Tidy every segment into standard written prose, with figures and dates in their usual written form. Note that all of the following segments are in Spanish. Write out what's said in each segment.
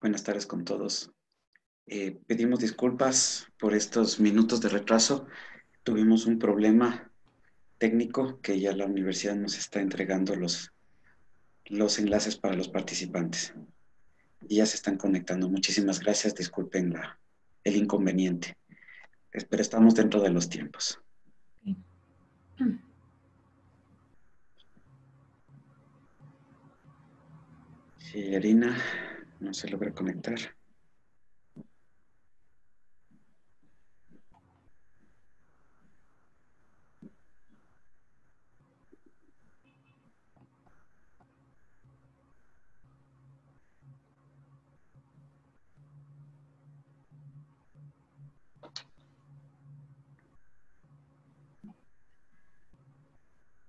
Buenas tardes con todos. Pedimos disculpas por estos minutos de retraso. Tuvimos un problema técnico que ya la universidad nos está entregando los enlaces para los participantes. Y ya se están conectando. Muchísimas gracias. Disculpen el inconveniente. Pero estamos dentro de los tiempos. Sí, Irina, no se logra conectar.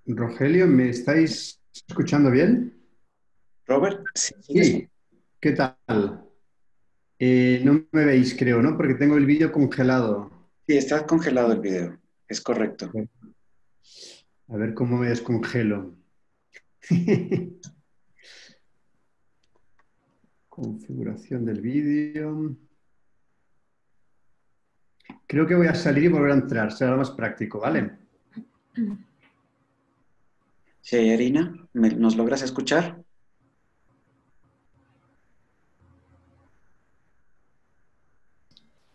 Rogelio, ¿me estáis escuchando bien? Robert, sí, sí, Sí, ¿qué tal? No me veis, creo, ¿no? Porque tengo el vídeo congelado. está congelado el video. Es correcto. A ver cómo me descongelo. Configuración del vídeo. Creo que voy a salir y volver a entrar. Será más práctico, ¿vale? Sí, Irina, ¿nos logras escuchar?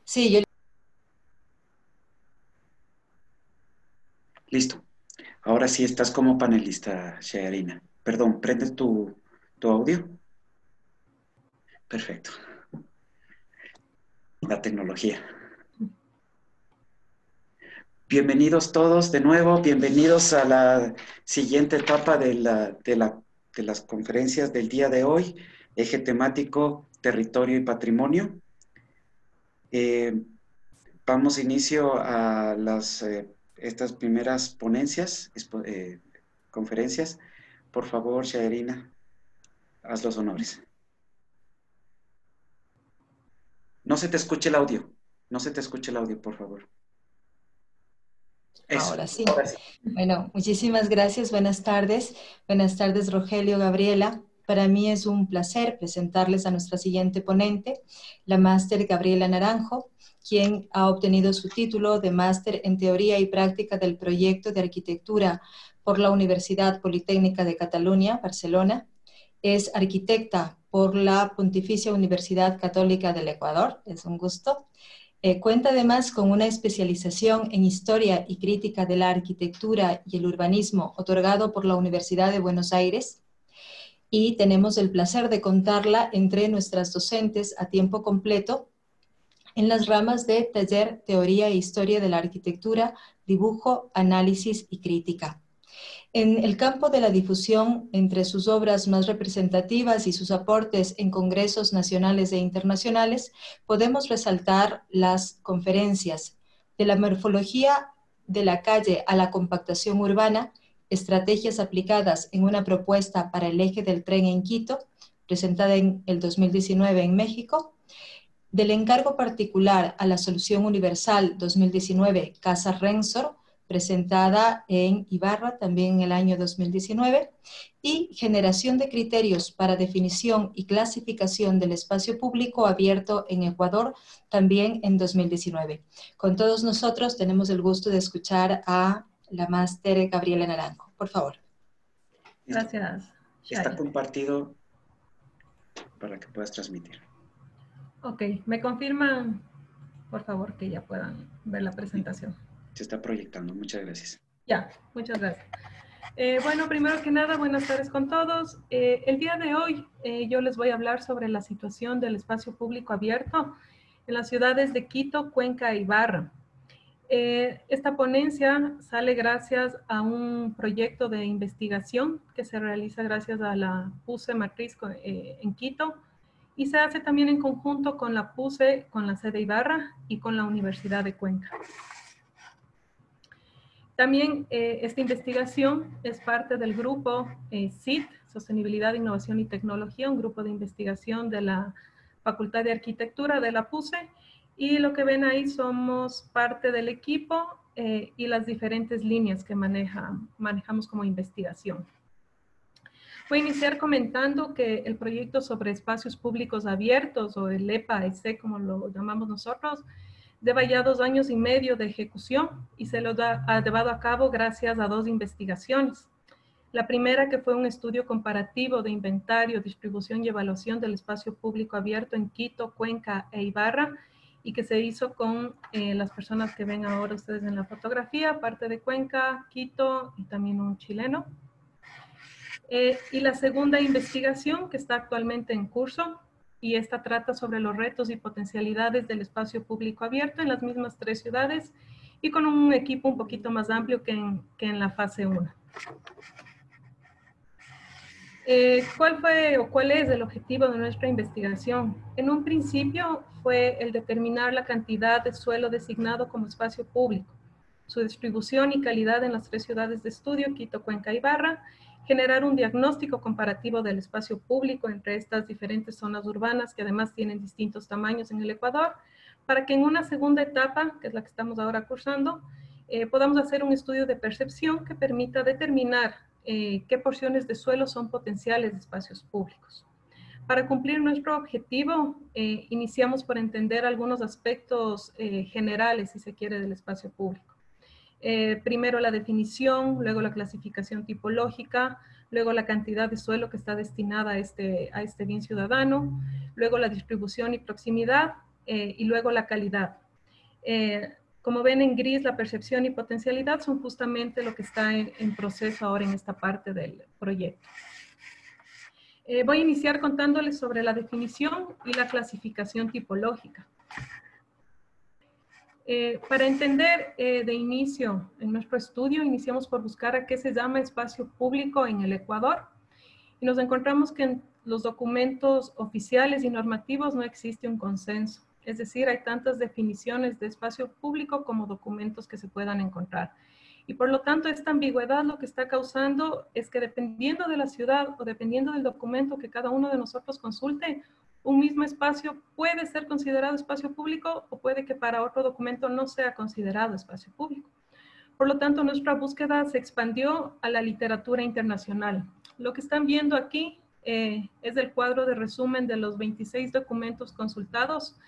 Sí, yo Listo. Ahora sí estás como panelista, Shearina. Perdón, ¿prendes tu audio? Perfecto. La tecnología. Bienvenidos todos de nuevo, bienvenidos a la siguiente etapa de las conferencias del día de hoy, eje temático, territorio y patrimonio. Eh, Vamos inicio a estas primeras ponencias, conferencias. Por favor, Shearina, haz los honores. No se te escuche el audio. No se te escuche el audio, por favor. Eso. ahora sí. Ahora sí. Bueno, muchísimas gracias. Buenas tardes. Buenas tardes, Rogelio, Gabriela. Para mí es un placer presentarles a nuestra siguiente ponente, la máster Gabriela Naranjo, quien ha obtenido su título de máster en Teoría y Práctica del Proyecto de Arquitectura por la Universidad Politécnica de Cataluña, Barcelona. Es arquitecta por la Pontificia Universidad Católica del Ecuador. Es un gusto. Cuenta además con una especialización en Historia y Crítica de la Arquitectura y el Urbanismo otorgado por la Universidad de Buenos Aires y tenemos el placer de contarla entre nuestras docentes a tiempo completo en las ramas de Taller, Teoría e Historia de la Arquitectura, Dibujo, Análisis y Crítica. En el campo de la difusión, entre sus obras más representativas y sus aportes en congresos nacionales e internacionales, podemos resaltar las conferencias de la morfología de la calle a la compactación urbana, estrategias aplicadas en una propuesta para el eje del tren en Quito, presentada en el 2019 en México, del encargo particular a la solución universal 2019 Casa Rensor, presentada en Ibarra también en el año 2019, y generación de criterios para definición y clasificación del espacio público abierto en Ecuador, también en 2019. Con todos nosotros tenemos el gusto de escuchar a la máster Gabriela Naranjo. Por favor. Gracias, Está Shaya. compartido para que puedas transmitir. Ok, ¿me confirman, por favor, que ya puedan ver la presentación? Se está proyectando. Muchas gracias. Ya, muchas gracias. Bueno, primero que nada, buenas tardes con todos. El día de hoy yo les voy a hablar sobre la situación del espacio público abierto en las ciudades de Quito, Cuenca y Ibarra. Esta ponencia sale gracias a un proyecto de investigación que se realiza gracias a la PUSE Matriz en Quito y se hace también en conjunto con la PUSE, con la sede Ibarra y con la Universidad de Cuenca. También esta investigación es parte del grupo SIT, Sostenibilidad, Innovación y Tecnología, un grupo de investigación de la Facultad de Arquitectura de la PUSE, y lo que ven ahí somos parte del equipo y las diferentes líneas que manejamos como investigación. Voy a iniciar comentando que el proyecto sobre espacios públicos abiertos, o el EPA-EC, como lo llamamos nosotros, lleva ya 2 años y medio de ejecución y se lo ha llevado a cabo gracias a 2 investigaciones. La primera, que fue un estudio comparativo de inventario, distribución y evaluación del espacio público abierto en Quito, Cuenca e Ibarra, y que se hizo con las personas que ven ahora ustedes en la fotografía, parte de Cuenca, Quito y también un chileno. Y la segunda investigación, que está actualmente en curso, y esta trata sobre los retos y potencialidades del espacio público abierto en las mismas 3 ciudades y con un equipo un poquito más amplio que en la fase 1. ¿Cuál es el objetivo de nuestra investigación? En un principio fue el determinar la cantidad de suelo designado como espacio público, su distribución y calidad en las 3 ciudades de estudio, Quito, Cuenca y Ibarra, generar un diagnóstico comparativo del espacio público entre estas diferentes zonas urbanas que además tienen distintos tamaños en el Ecuador, para que en una segunda etapa, que es la que estamos ahora cursando, podamos hacer un estudio de percepción que permita determinar qué porciones de suelo son potenciales de espacios públicos. Para cumplir nuestro objetivo, iniciamos por entender algunos aspectos generales, si se quiere, del espacio público. Primero la definición, luego la clasificación tipológica, luego la cantidad de suelo que está destinada a este bien ciudadano, luego la distribución y proximidad, y luego la calidad. Como ven en gris, la percepción y potencialidad son justamente lo que está en proceso ahora en esta parte del proyecto. Voy a iniciar contándoles sobre la definición y la clasificación tipológica. Para entender de inicio en nuestro estudio, iniciamos por buscar a qué se llama espacio público en el Ecuador. Y nos encontramos que en los documentos oficiales y normativos no existe un consenso. Es decir, hay tantas definiciones de espacio público como documentos que se puedan encontrar. Y por lo tanto, esta ambigüedad lo que está causando es que dependiendo de la ciudad o dependiendo del documento que cada uno de nosotros consulte, un mismo espacio puede ser considerado espacio público o puede que para otro documento no sea considerado espacio público. Por lo tanto, nuestra búsqueda se expandió a la literatura internacional. Lo que están viendo aquí es el cuadro de resumen de los 26 documentos consultados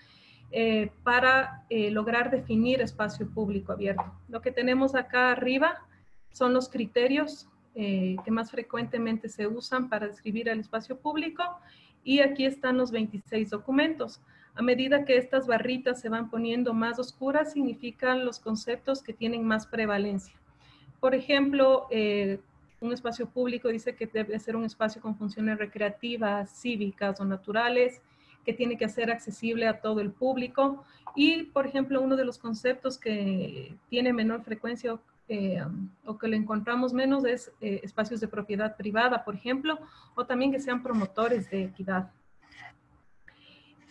para lograr definir espacio público abierto. Lo que tenemos acá arriba son los criterios que más frecuentemente se usan para describir el espacio público, y aquí están los 26 documentos. A medida que estas barritas se van poniendo más oscuras, significan los conceptos que tienen más prevalencia. Por ejemplo, un espacio público dice que debe ser un espacio con funciones recreativas, cívicas o naturales, que tiene que ser accesible a todo el público. Y, por ejemplo, uno de los conceptos que tiene menor frecuencia o que lo encontramos menos es espacios de propiedad privada, por ejemplo, o también que sean promotores de equidad.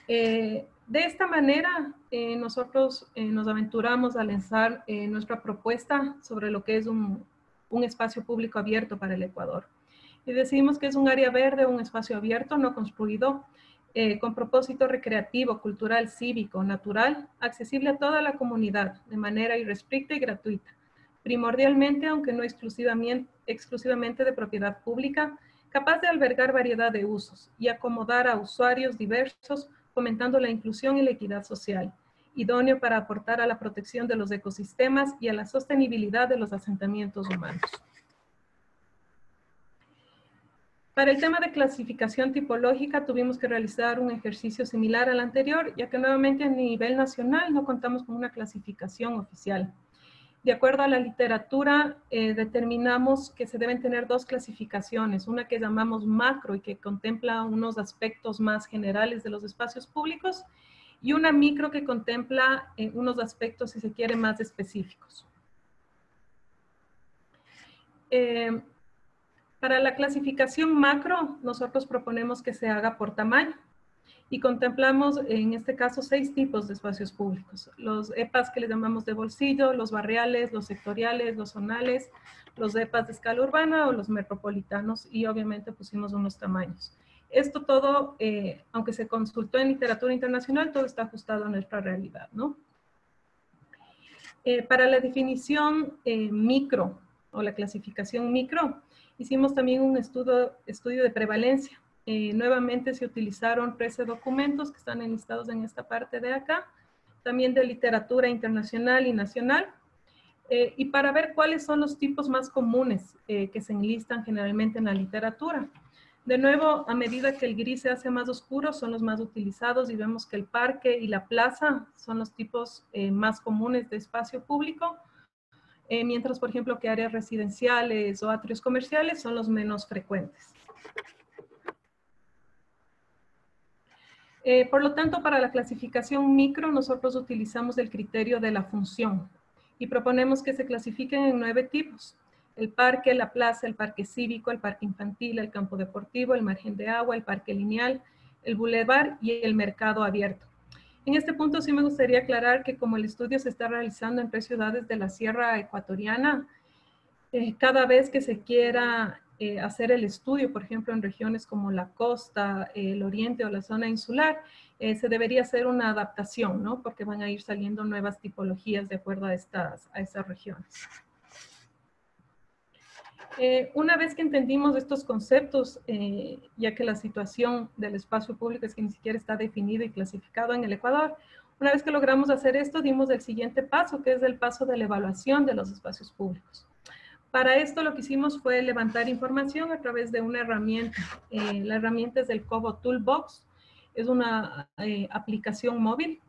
De esta manera, nosotros nos aventuramos a lanzar nuestra propuesta sobre lo que es un espacio público abierto para el Ecuador. Y decidimos que es un área verde, un espacio abierto, no construido, con propósito recreativo, cultural, cívico, natural, accesible a toda la comunidad de manera irrestricta y gratuita. Primordialmente, aunque no exclusivamente de propiedad pública, capaz de albergar variedad de usos y acomodar a usuarios diversos, fomentando la inclusión y la equidad social, idóneo para aportar a la protección de los ecosistemas y a la sostenibilidad de los asentamientos humanos. Para el tema de clasificación tipológica tuvimos que realizar un ejercicio similar al anterior, ya que nuevamente a nivel nacional no contamos con una clasificación oficial. De acuerdo a la literatura, determinamos que se deben tener 2 clasificaciones, una que llamamos macro y que contempla unos aspectos más generales de los espacios públicos, y una micro que contempla unos aspectos, si se quiere, más específicos. Para la clasificación macro, nosotros proponemos que se haga por tamaño. Y contemplamos, en este caso, 6 tipos de espacios públicos. Los EPAs que le llamamos de bolsillo, los barriales, los sectoriales, los zonales, los EPAs de escala urbana o los metropolitanos, y obviamente pusimos unos tamaños. Esto todo, aunque se consultó en literatura internacional, todo está ajustado a nuestra realidad, ¿no? Para la definición micro, o la clasificación micro, hicimos también un estudio de prevalencia. Nuevamente se utilizaron 13 documentos que están enlistados en esta parte de acá, también de literatura internacional y nacional, y para ver cuáles son los tipos más comunes que se enlistan generalmente en la literatura. De nuevo, a medida que el gris se hace más oscuro, son los más utilizados y vemos que el parque y la plaza son los tipos más comunes de espacio público, mientras, por ejemplo, que áreas residenciales o atrios comerciales son los menos frecuentes. Por lo tanto, para la clasificación micro, nosotros utilizamos el criterio de la función y proponemos que se clasifiquen en 9 tipos: el parque, la plaza, el parque cívico, el parque infantil, el campo deportivo, el margen de agua, el parque lineal, el bulevar y el mercado abierto. En este punto sí me gustaría aclarar que como el estudio se está realizando en 3 ciudades de la Sierra Ecuatoriana, cada vez que se quiera hacer el estudio, por ejemplo, en regiones como la costa, el oriente o la zona insular, se debería hacer una adaptación, ¿no? Porque van a ir saliendo nuevas tipologías de acuerdo a estas regiones. Una vez que entendimos estos conceptos, ya que la situación del espacio público es que ni siquiera está definido y clasificado en el Ecuador, una vez que logramos hacer esto, dimos el siguiente paso, que es el paso de la evaluación de los espacios públicos. Para esto lo que hicimos fue levantar información a través de una herramienta. La herramienta es del Cobo Toolbox, es una aplicación móvil.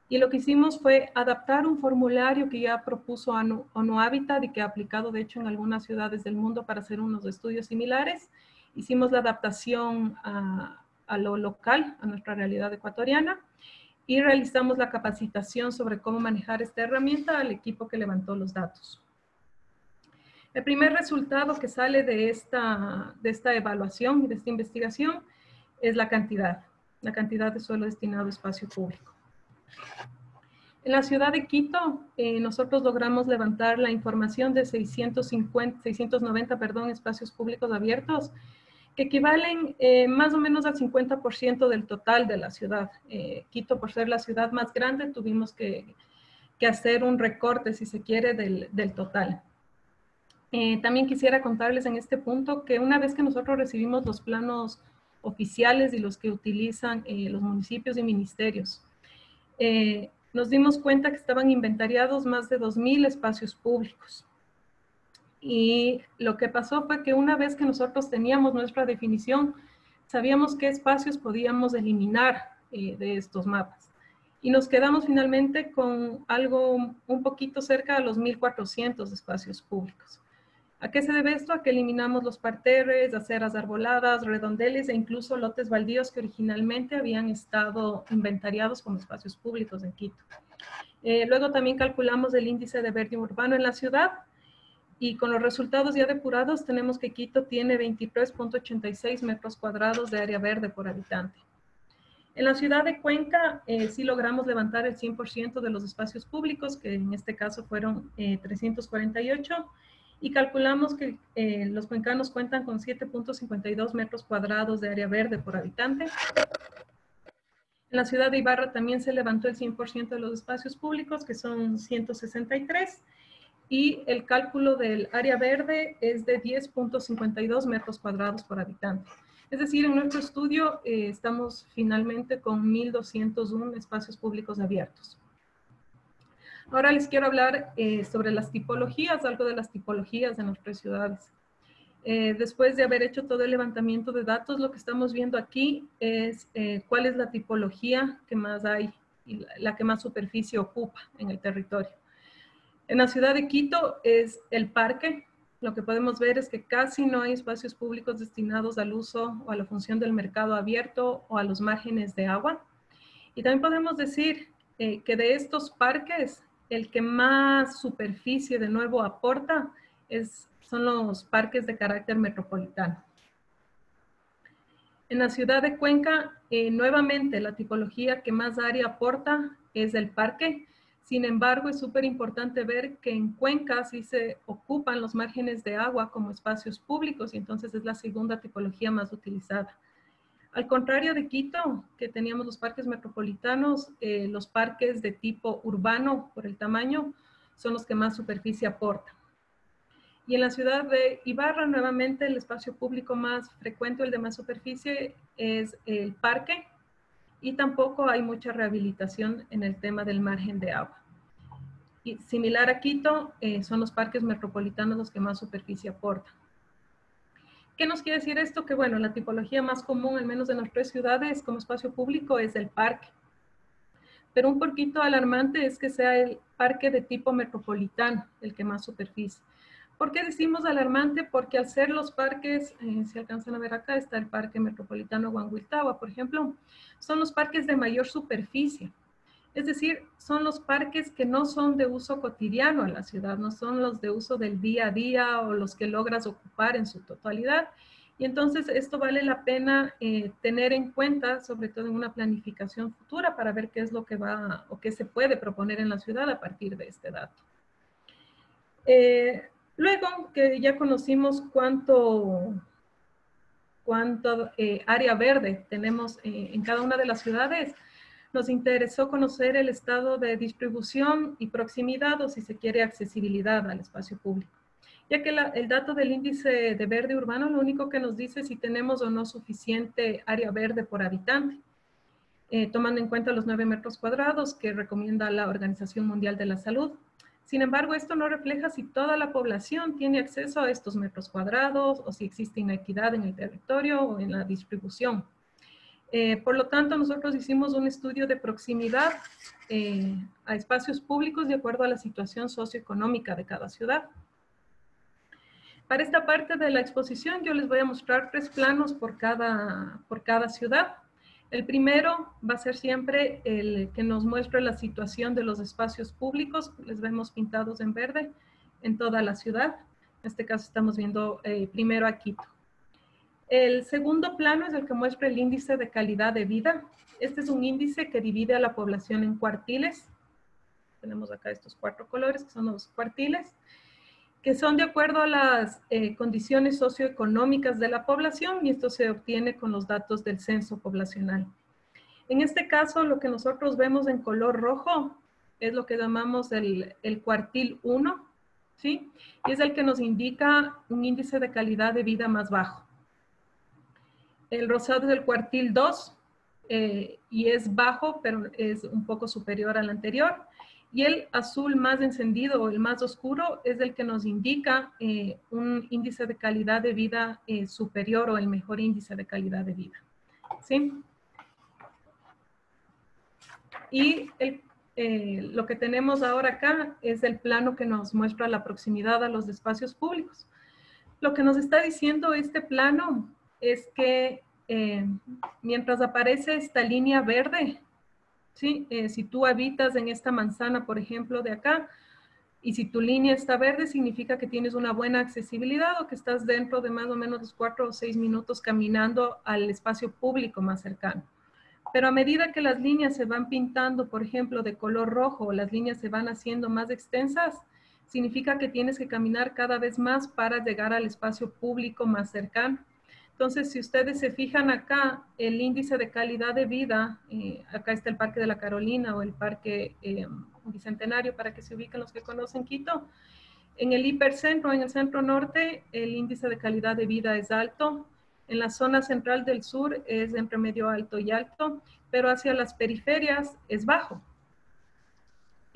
Y lo que hicimos fue adaptar un formulario que ya propuso ONU Habitat y que ha aplicado de hecho en algunas ciudades del mundo para hacer unos estudios similares. Hicimos la adaptación a lo local, a nuestra realidad ecuatoriana, y realizamos la capacitación sobre cómo manejar esta herramienta al equipo que levantó los datos. El primer resultado que sale de esta evaluación y de esta investigación es la cantidad de suelo destinado a espacio público. En la ciudad de Quito, nosotros logramos levantar la información de 690 espacios públicos abiertos, que equivalen más o menos al 50% del total de la ciudad. Quito, por ser la ciudad más grande, tuvimos que hacer un recorte, si se quiere, del total. También quisiera contarles en este punto que una vez que nosotros recibimos los planos oficiales y los que utilizan los municipios y ministerios, nos dimos cuenta que estaban inventariados más de 2.000 espacios públicos. Y lo que pasó fue que una vez que nosotros teníamos nuestra definición, sabíamos qué espacios podíamos eliminar de estos mapas. Y nos quedamos finalmente con algo un poquito cerca de los 1.400 espacios públicos. ¿A qué se debe esto? A que eliminamos los parterres, aceras arboladas, redondeles e incluso lotes baldíos que originalmente habían estado inventariados como espacios públicos en Quito. Luego también calculamos el índice de verde urbano en la ciudad y con los resultados ya depurados tenemos que Quito tiene 23.86 metros cuadrados de área verde por habitante. En la ciudad de Cuenca sí logramos levantar el 100% de los espacios públicos, que en este caso fueron 348, y calculamos que los cuencanos cuentan con 7.52 metros cuadrados de área verde por habitante. En la ciudad de Ibarra también se levantó el 100% de los espacios públicos, que son 163, y el cálculo del área verde es de 10.52 metros cuadrados por habitante. Es decir, en nuestro estudio estamos finalmente con 1.201 espacios públicos abiertos. Ahora les quiero hablar sobre las tipologías, algo de las tipologías de nuestras ciudades. Después de haber hecho todo el levantamiento de datos, lo que estamos viendo aquí es cuál es la tipología que más hay y la que más superficie ocupa en el territorio. En la ciudad de Quito es el parque. Lo que podemos ver es que casi no hay espacios públicos destinados al uso o a la función del mercado abierto o a los márgenes de agua. Y también podemos decir que de estos parques, el que más superficie de nuevo aporta son los parques de carácter metropolitano. En la ciudad de Cuenca, nuevamente la tipología que más área aporta es el parque. Sin embargo, es súper importante ver que en Cuenca sí se ocupan los márgenes de agua como espacios públicos y entonces es la segunda tipología más utilizada. Al contrario de Quito, que teníamos los parques metropolitanos, los parques de tipo urbano por el tamaño son los que más superficie aportan. Y en la ciudad de Ibarra, nuevamente, el espacio público más frecuente, el de más superficie, es el parque. Y tampoco hay mucha rehabilitación en el tema del margen de agua. Y similar a Quito, son los parques metropolitanos los que más superficie aportan. ¿Qué nos quiere decir esto? Que bueno, la tipología más común, al menos en las 3 ciudades como espacio público, es el parque. Pero un poquito alarmante es que sea el parque de tipo metropolitano el que más superficie. ¿Por qué decimos alarmante? Porque al ser los parques, si alcanzan a ver acá, está el Parque Metropolitano Huanhuiltahua, por ejemplo, son los parques de mayor superficie. Es decir, son los parques que no son de uso cotidiano en la ciudad, no son los de uso del día a día o los que logras ocupar en su totalidad. Y entonces esto vale la pena tener en cuenta, sobre todo en una planificación futura, para ver qué es lo que va o qué se puede proponer en la ciudad a partir de este dato. Luego que ya conocimos cuánto área verde tenemos en cada una de las ciudades, nos interesó conocer el estado de distribución y proximidad, o si se quiere, accesibilidad al espacio público. Ya que el dato del índice de verde urbano lo único que nos dice si tenemos o no suficiente área verde por habitante, tomando en cuenta los 9 metros cuadrados que recomienda la Organización Mundial de la Salud. Sin embargo, esto no refleja si toda la población tiene acceso a estos metros cuadrados o si existe inequidad en el territorio o en la distribución. Por lo tanto, nosotros hicimos un estudio de proximidad a espacios públicos de acuerdo a la situación socioeconómica de cada ciudad. Para esta parte de la exposición, yo les voy a mostrar 3 planos por cada ciudad. El primero va a ser siempre el que nos muestra la situación de los espacios públicos. Les vemos pintados en verde en toda la ciudad. En este caso estamos viendo primero a Quito. El segundo plano es el que muestra el índice de calidad de vida. Este es un índice que divide a la población en cuartiles. Tenemos acá estos 4 colores que son los cuartiles, que son de acuerdo a las condiciones socioeconómicas de la población, y esto se obtiene con los datos del censo poblacional. En este caso, lo que nosotros vemos en color rojo es lo que llamamos el cuartil 1, ¿sí? Y es el que nos indica un índice de calidad de vida más bajo. El rosado es el cuartil 2, y es bajo, pero es un poco superior al anterior. Y el azul más encendido o el más oscuro es el que nos indica un índice de calidad de vida superior o el mejor índice de calidad de vida. ¿Sí? Y lo que tenemos ahora acá es el plano que nos muestra la proximidad a los espacios públicos. Lo que nos está diciendo este plano es que mientras aparece esta línea verde, ¿sí? Si tú habitas en esta manzana, por ejemplo, de acá, y si tu línea está verde, significa que tienes una buena accesibilidad o que estás dentro de más o menos 4 o 6 minutos caminando al espacio público más cercano. Pero a medida que las líneas se van pintando, por ejemplo, de color rojo, o las líneas se van haciendo más extensas, significa que tienes que caminar cada vez más para llegar al espacio público más cercano. Entonces, si ustedes se fijan acá, el índice de calidad de vida, acá está el Parque de la Carolina o el Parque Bicentenario, para que se ubiquen los que conocen Quito. En el hipercentro, en el centro norte, el índice de calidad de vida es alto. En la zona central del sur es entre medio alto y alto, pero hacia las periferias es bajo.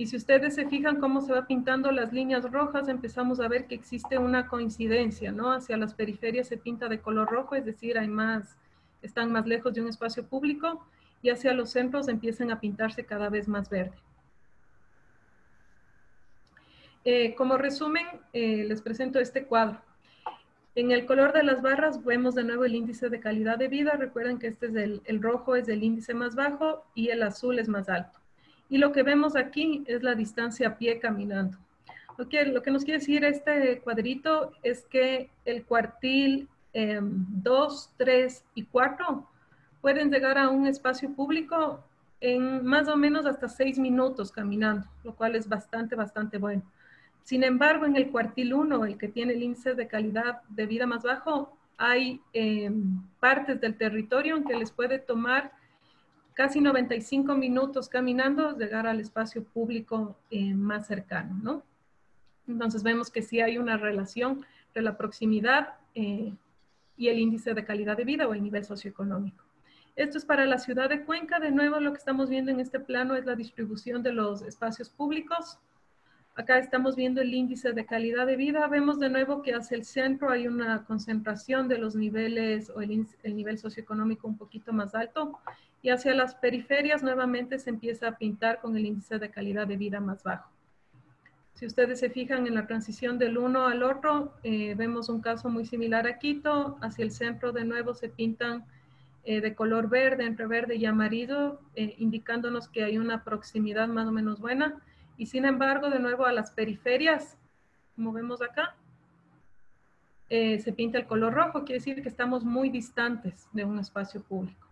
Y si ustedes se fijan cómo se va pintando las líneas rojas, empezamos a ver que existe una coincidencia, ¿no? Hacia las periferias se pinta de color rojo, es decir, están más lejos de un espacio público, y hacia los centros empiezan a pintarse cada vez más verde. Como resumen, les presento este cuadro. En el color de las barras vemos de nuevo el índice de calidad de vida. Recuerden que este es el rojo es el índice más bajo y el azul es más alto. Y lo que vemos aquí es la distancia a pie caminando. Lo que nos quiere decir este cuadrito es que el cuartil 2, 3 y 4 pueden llegar a un espacio público en más o menos hasta 6 minutos caminando, lo cual es bastante bueno. Sin embargo, en el cuartil 1, el que tiene el índice de calidad de vida más bajo, hay partes del territorio en que les puede tomar casi 95 minutos caminando llegar al espacio público más cercano, ¿no? Entonces vemos que sí hay una relación entre la proximidad y el índice de calidad de vida o el nivel socioeconómico. Esto es para la ciudad de Cuenca. De nuevo, lo que estamos viendo en este plano es la distribución de los espacios públicos. Acá estamos viendo el índice de calidad de vida. Vemos de nuevo que hacia el centro hay una concentración de los niveles o el nivel socioeconómico un poquito más alto. Y hacia las periferias nuevamente se empieza a pintar con el índice de calidad de vida más bajo. Si ustedes se fijan en la transición del uno al otro, vemos un caso muy similar a Quito. Hacia el centro de nuevo se pintan de color verde, entre verde y amarillo, indicándonos que hay una proximidad más o menos buena. Y sin embargo, de nuevo a las periferias, como vemos acá, se pinta el color rojo, quiere decir que estamos muy distantes de un espacio público.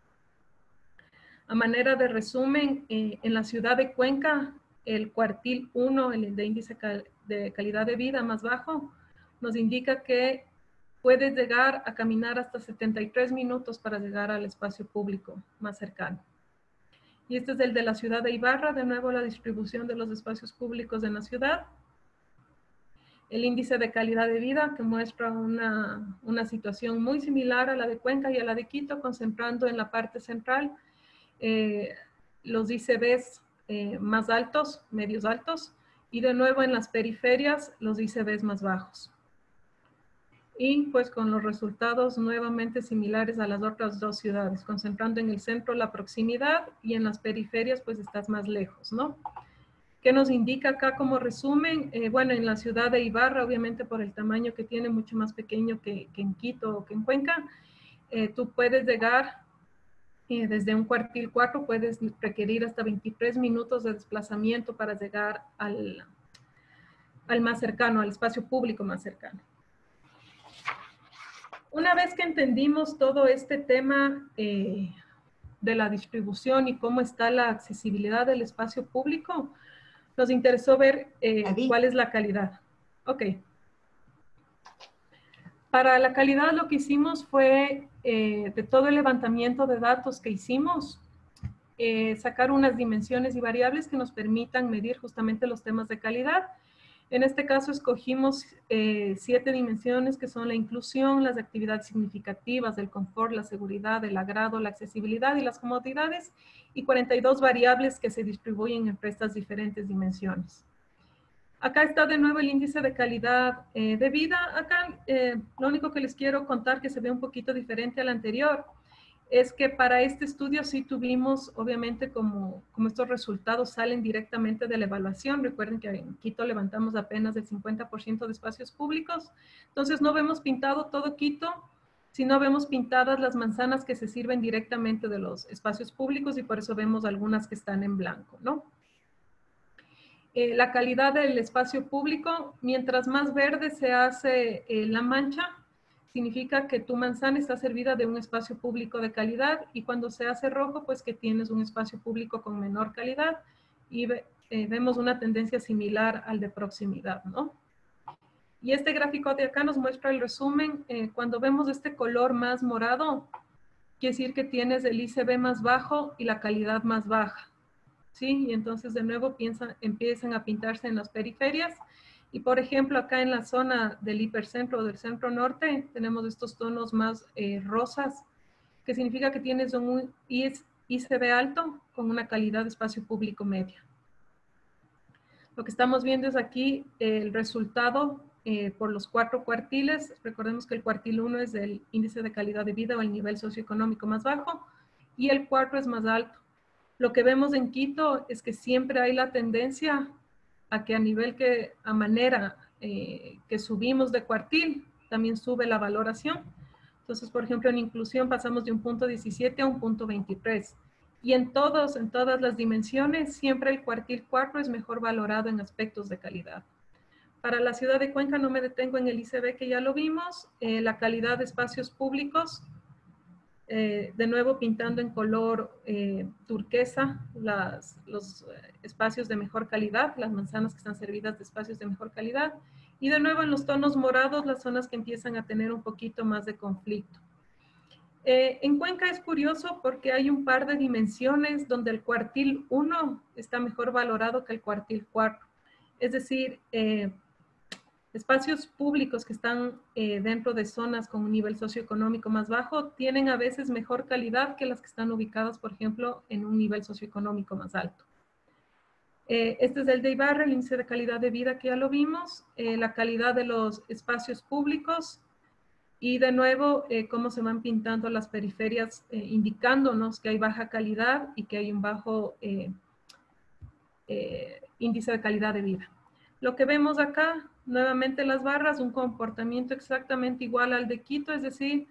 A manera de resumen, en la ciudad de Cuenca, el cuartil 1, el de índice de calidad de vida más bajo, nos indica que puedes llegar a caminar hasta 73 minutos para llegar al espacio público más cercano. Y este es el de la ciudad de Ibarra, de nuevo la distribución de los espacios públicos en la ciudad. El índice de calidad de vida que muestra una situación muy similar a la de Cuenca y a la de Quito, concentrando en la parte central los ICBs más altos, medios altos, y de nuevo en las periferias los ICBs más bajos. Y pues con los resultados nuevamente similares a las otras dos ciudades, concentrando en el centro la proximidad y en las periferias pues estás más lejos, ¿no? ¿Qué nos indica acá como resumen? Bueno, en la ciudad de Ibarra, obviamente por el tamaño que tiene, mucho más pequeño que en Quito o que en Cuenca, tú puedes llegar desde un cuartil 4, puedes requerir hasta 23 minutos de desplazamiento para llegar al más cercano, al espacio público más cercano. Una vez que entendimos todo este tema de la distribución y cómo está la accesibilidad del espacio público, nos interesó ver cuál es la calidad. Ok. Para la calidad lo que hicimos fue, de todo el levantamiento de datos que hicimos, sacar unas dimensiones y variables que nos permitan medir justamente los temas de calidad. En este caso escogimos 7 dimensiones que son la inclusión, las actividades significativas, el confort, la seguridad, el agrado, la accesibilidad y las comodidades, y 42 variables que se distribuyen entre estas diferentes dimensiones. Acá está de nuevo el índice de calidad de vida. Acá lo único que les quiero contar que se ve un poquito diferente al anterior es que para este estudio sí tuvimos, obviamente, como estos resultados salen directamente de la evaluación. Recuerden que en Quito levantamos apenas el 50% de espacios públicos. Entonces no vemos pintado todo Quito, sino vemos pintadas las manzanas que se sirven directamente de los espacios públicos y por eso vemos algunas que están en blanco, ¿no? La calidad del espacio público, mientras más verde se hace la mancha, significa que tu manzana está servida de un espacio público de calidad, y cuando se hace rojo, pues que tienes un espacio público con menor calidad, y vemos una tendencia similar al de proximidad, ¿no? Y este gráfico de acá nos muestra el resumen. Cuando vemos este color más morado, quiere decir que tienes el ICB más bajo y la calidad más baja, ¿sí? Y entonces de nuevo empiezan a pintarse en las periferias. Y por ejemplo, acá en la zona del hipercentro o del centro norte, tenemos estos tonos más rosas, que significa que tienes un ICB alto con una calidad de espacio público media. Lo que estamos viendo es aquí el resultado por los 4 cuartiles. Recordemos que el cuartil 1 es el índice de calidad de vida o el nivel socioeconómico más bajo, y el 4 es más alto. Lo que vemos en Quito es que siempre hay la tendencia a que a manera que subimos de cuartil, también sube la valoración. Entonces, por ejemplo, en inclusión pasamos de un punto 17 a un punto 23. Y en todas las dimensiones, siempre el cuartil 4 es mejor valorado en aspectos de calidad. Para la ciudad de Cuenca no me detengo en el ICB, que ya lo vimos. La calidad de espacios públicos, de nuevo pintando en color turquesa los espacios de mejor calidad, las manzanas que están servidas de espacios de mejor calidad, y de nuevo en los tonos morados las zonas que empiezan a tener un poquito más de conflicto. En Cuenca es curioso porque hay un par de dimensiones donde el cuartil 1 está mejor valorado que el cuartil 4. Es decir, espacios públicos que están dentro de zonas con un nivel socioeconómico más bajo tienen a veces mejor calidad que las que están ubicadas, por ejemplo, en un nivel socioeconómico más alto. Este es el de Ibarra, el índice de calidad de vida que ya lo vimos, la calidad de los espacios públicos y de nuevo cómo se van pintando las periferias indicándonos que hay baja calidad y que hay un bajo índice de calidad de vida. Lo que vemos acá, nuevamente las barras, un comportamiento exactamente igual al de Quito, es decir,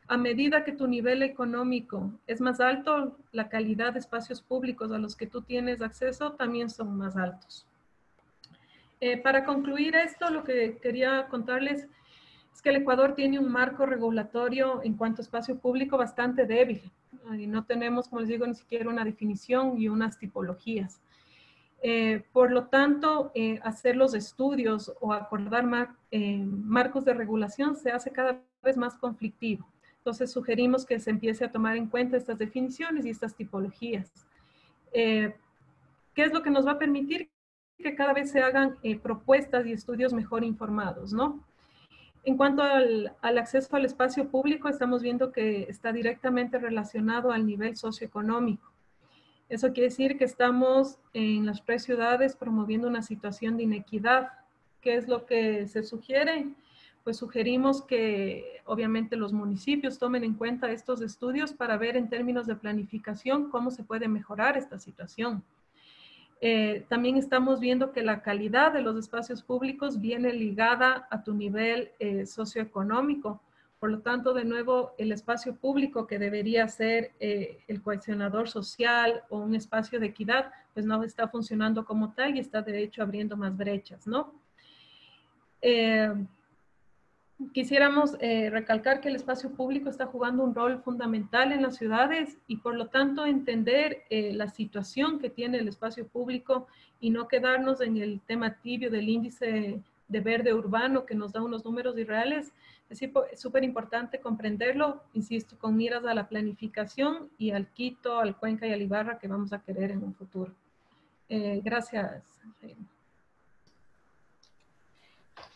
a medida que tu nivel económico es más alto, la calidad de espacios públicos a los que tú tienes acceso también son más altos. Para concluir esto, lo que quería contarles es que el Ecuador tiene un marco regulatorio en cuanto a espacio público bastante débil. No tenemos, como les digo, ni siquiera una definición y unas tipologías. Por lo tanto, hacer los estudios o acordar marcos de regulación se hace cada vez más conflictivo. Entonces, sugerimos que se empiece a tomar en cuenta estas definiciones y estas tipologías. ¿Qué es lo que nos va a permitir que cada vez se hagan propuestas y estudios mejor informados, ¿no? En cuanto al acceso al espacio público, estamos viendo que está directamente relacionado al nivel socioeconómico. Eso quiere decir que estamos en las 3 ciudades promoviendo una situación de inequidad. ¿Qué es lo que se sugiere? Pues sugerimos que obviamente los municipios tomen en cuenta estos estudios para ver en términos de planificación cómo se puede mejorar esta situación. También estamos viendo que la calidad de los espacios públicos viene ligada a tu nivel socioeconómico. Por lo tanto, de nuevo, el espacio público que debería ser el cohesionador social o un espacio de equidad, pues no está funcionando como tal y está de hecho abriendo más brechas, ¿no? Quisiéramos recalcar que el espacio público está jugando un rol fundamental en las ciudades y por lo tanto entender la situación que tiene el espacio público y no quedarnos en el tema tibio del índice de verde urbano que nos da unos números irreales. Es súper importante comprenderlo, insisto, con miras a la planificación y al Quito, al Cuenca y al Ibarra que vamos a querer en un futuro. Gracias.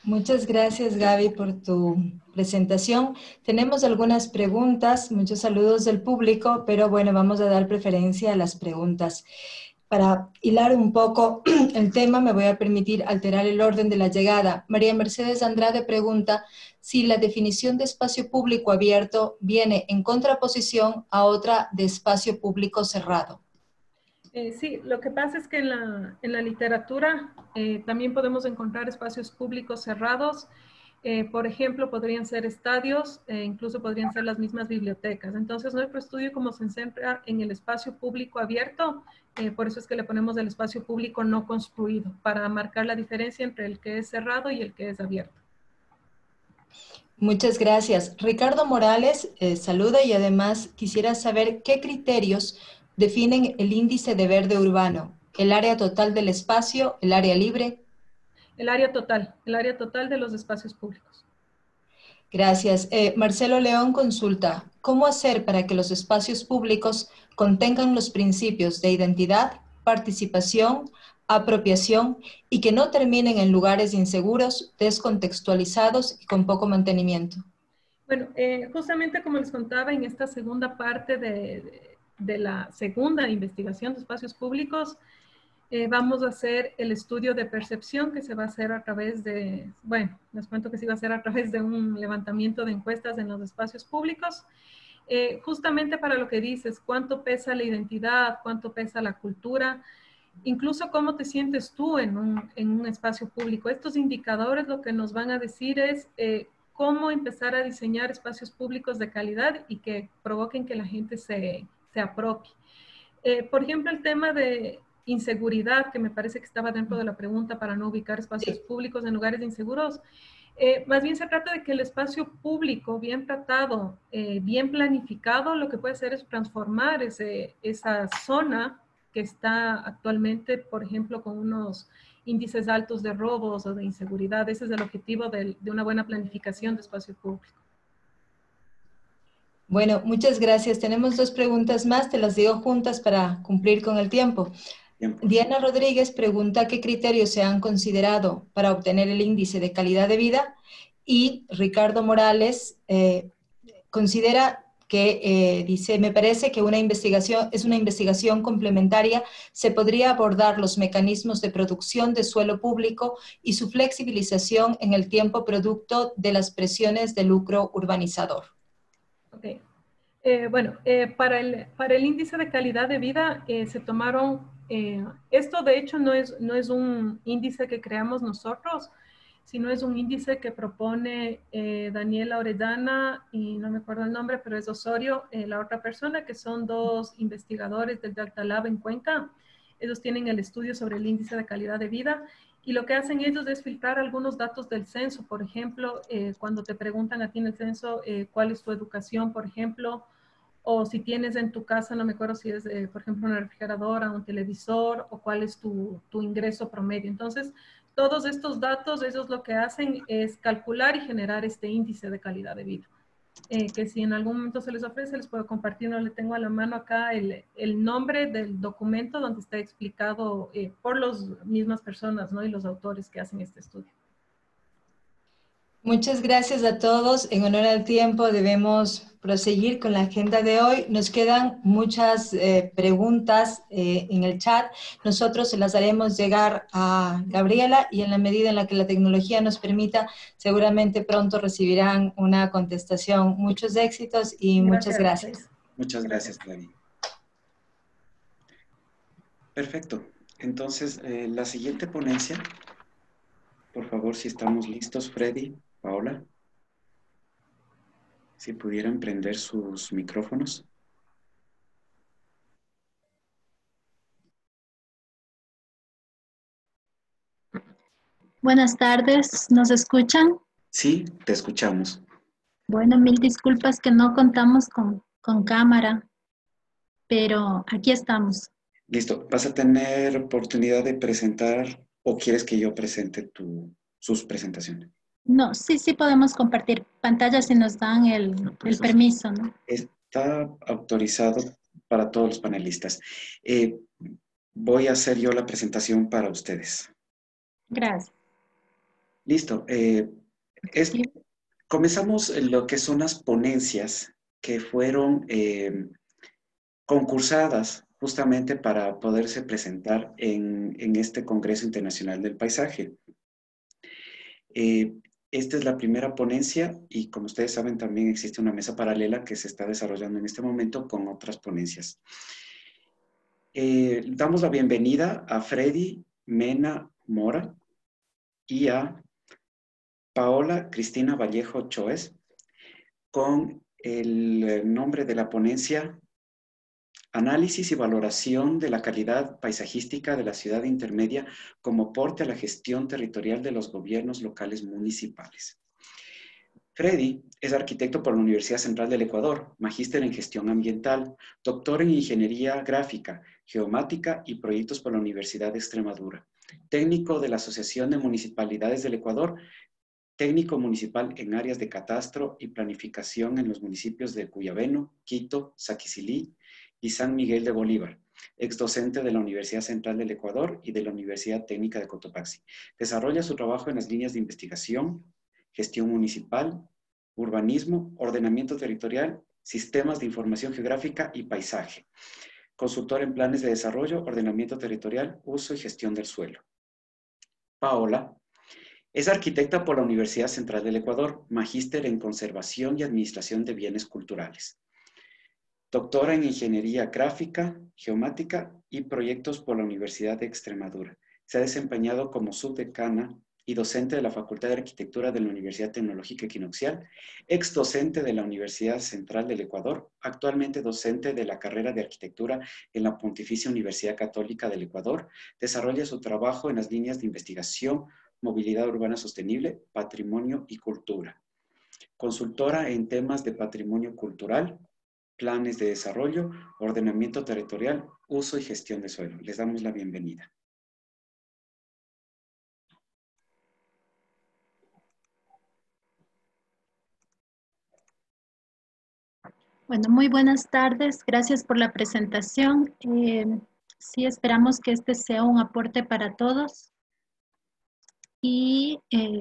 Muchas gracias, Gaby, por tu presentación. Tenemos algunas preguntas, muchos saludos del público, pero bueno, vamos a dar preferencia a las preguntas. Para hilar un poco el tema, me voy a permitir alterar el orden de la llegada. María Mercedes Andrade pregunta si la definición de espacio público abierto viene en contraposición a otra de espacio público cerrado. Sí, lo que pasa es que en la literatura también podemos encontrar espacios públicos cerrados. Por ejemplo, podrían ser estadios, incluso podrían ser las mismas bibliotecas. Entonces, nuestro estudio como se centra en el espacio público abierto, por eso es que le ponemos el espacio público no construido, para marcar la diferencia entre el que es cerrado y el que es abierto. Muchas gracias. Ricardo Morales saluda y además quisiera saber qué criterios definen el índice de verde urbano, el área total del espacio, el área libre. El área total de los espacios públicos. Gracias. Marcelo León consulta, ¿cómo hacer para que los espacios públicos contengan los principios de identidad, participación, apropiación y que no terminen en lugares inseguros, descontextualizados y con poco mantenimiento? Bueno, justamente como les contaba en esta segunda parte de la segunda investigación de espacios públicos, vamos a hacer el estudio de percepción que se va a hacer a través de, bueno, les cuento que se va a hacer a través de un levantamiento de encuestas en los espacios públicos, justamente para lo que dices, cuánto pesa la identidad, cuánto pesa la cultura, incluso cómo te sientes tú en un espacio público. Estos indicadores lo que nos van a decir es cómo empezar a diseñar espacios públicos de calidad y que provoquen que la gente se apropie. Por ejemplo, el tema de inseguridad, que me parece que estaba dentro de la pregunta para no ubicar espacios públicos en lugares inseguros. Más bien se trata de que el espacio público, bien tratado, bien planificado, lo que puede hacer es transformar esa zona que está actualmente, por ejemplo, con unos índices altos de robos o de inseguridad. Ese es el objetivo de una buena planificación de espacio público. Bueno, muchas gracias. Tenemos 2 preguntas más, te las digo juntas para cumplir con el tiempo. Bien, pues. Diana Rodríguez pregunta qué criterios se han considerado para obtener el índice de calidad de vida, y Ricardo Morales considera que, dice, me parece que es una investigación complementaria, se podría abordar los mecanismos de producción de suelo público y su flexibilización en el tiempo producto de las presiones de lucro urbanizador. Ok. Bueno, para el índice de calidad de vida se tomaron, esto de hecho no es un índice que creamos nosotros, sino es un índice que propone Daniela Orellana, y no me acuerdo el nombre, pero es Osorio, la otra persona, que son dos investigadores del Delta Lab en Cuenca. Ellos tienen el estudio sobre el índice de calidad de vida, y lo que hacen ellos es filtrar algunos datos del censo. Por ejemplo, cuando te preguntan a ti en el censo cuál es tu educación, por ejemplo, o si tienes en tu casa, no me acuerdo si es, por ejemplo, una refrigeradora, un televisor, o cuál es tu ingreso promedio. Entonces, todos estos datos, ellos lo que hacen es calcular y generar este índice de calidad de vida. Que si en algún momento se les ofrece, les puedo compartir, no le tengo a la mano acá el nombre del documento donde está explicado por las mismas personas, ¿no? Y los autores que hacen este estudio. Muchas gracias a todos. En honor al tiempo debemos proseguir con la agenda de hoy. Nos quedan muchas preguntas en el chat. Nosotros se las haremos llegar a Gabriela, y en la medida en la que la tecnología nos permita, seguramente pronto recibirán una contestación. Muchos éxitos y muchas gracias. Muchas gracias, Clary. Perfecto. Entonces, la siguiente ponencia, por favor, si estamos listos, Freddy, Paola, si pudieran prender sus micrófonos. Buenas tardes, ¿nos escuchan? Sí, te escuchamos. Bueno, mil disculpas que no contamos con cámara, pero aquí estamos. Listo. ¿Vas a tener oportunidad de presentar o quieres que yo presente sus presentaciones? No, sí podemos compartir pantalla si nos dan el permiso, ¿no? Está autorizado para todos los panelistas. Voy a hacer yo la presentación para ustedes. Gracias. Listo. Comenzamos lo que son las ponencias que fueron concursadas justamente para poderse presentar en este Congreso Internacional del Paisaje. Esta es la primera ponencia y, como ustedes saben, también existe una mesa paralela que se está desarrollando en este momento con otras ponencias. Damos la bienvenida a Freddy Mena Mora y a Paola Cristina Vallejo Choes con el nombre de la ponencia: Análisis y valoración de la calidad paisajística de la ciudad intermedia como aporte a la gestión territorial de los gobiernos locales municipales. Freddy es arquitecto por la Universidad Central del Ecuador, magíster en gestión ambiental, doctor en ingeniería gráfica, geomática y proyectos por la Universidad de Extremadura, técnico de la Asociación de Municipalidades del Ecuador, técnico municipal en áreas de catastro y planificación en los municipios de Cuyabeno, Quito, Saquicilí y San Miguel de Bolívar, exdocente de la Universidad Central del Ecuador y de la Universidad Técnica de Cotopaxi. Desarrolla su trabajo en las líneas de investigación, gestión municipal, urbanismo, ordenamiento territorial, sistemas de información geográfica y paisaje. Consultor en planes de desarrollo, ordenamiento territorial, uso y gestión del suelo. Paola es arquitecta por la Universidad Central del Ecuador, magíster en conservación y administración de bienes culturales. Doctora en ingeniería gráfica, geomática y proyectos por la Universidad de Extremadura. Se ha desempeñado como subdecana y docente de la Facultad de Arquitectura de la Universidad Tecnológica Equinoccial, ex docente de la Universidad Central del Ecuador, actualmente docente de la carrera de Arquitectura en la Pontificia Universidad Católica del Ecuador. Desarrolla su trabajo en las líneas de investigación, movilidad urbana sostenible, patrimonio y cultura. Consultora en temas de patrimonio cultural, planes de desarrollo, ordenamiento territorial, uso y gestión de suelo. Les damos la bienvenida. Bueno, muy buenas tardes. Gracias por la presentación. Sí, esperamos que este sea un aporte para todos y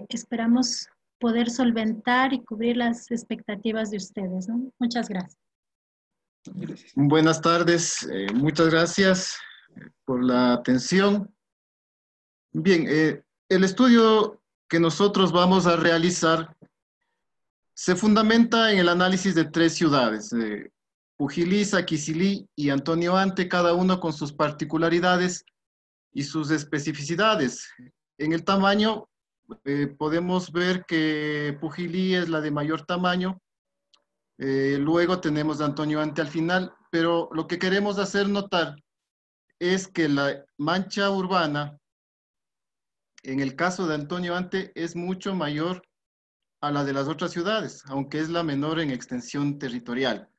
esperamos poder solventar y cubrir las expectativas de ustedes, ¿no? Muchas gracias. Buenas tardes, muchas gracias por la atención. Bien, el estudio que nosotros vamos a realizar se fundamenta en el análisis de 3 ciudades, Pujilí, Saquicilí y Antonio Ante, cada uno con sus particularidades y sus especificidades. En el tamaño, podemos ver que Pujilí es la de mayor tamaño, luego tenemos a Antonio Ante al final, pero lo que queremos hacer notar es que la mancha urbana, en el caso de Antonio Ante, es mucho mayor a la de las otras ciudades, aunque es la menor en extensión territorial.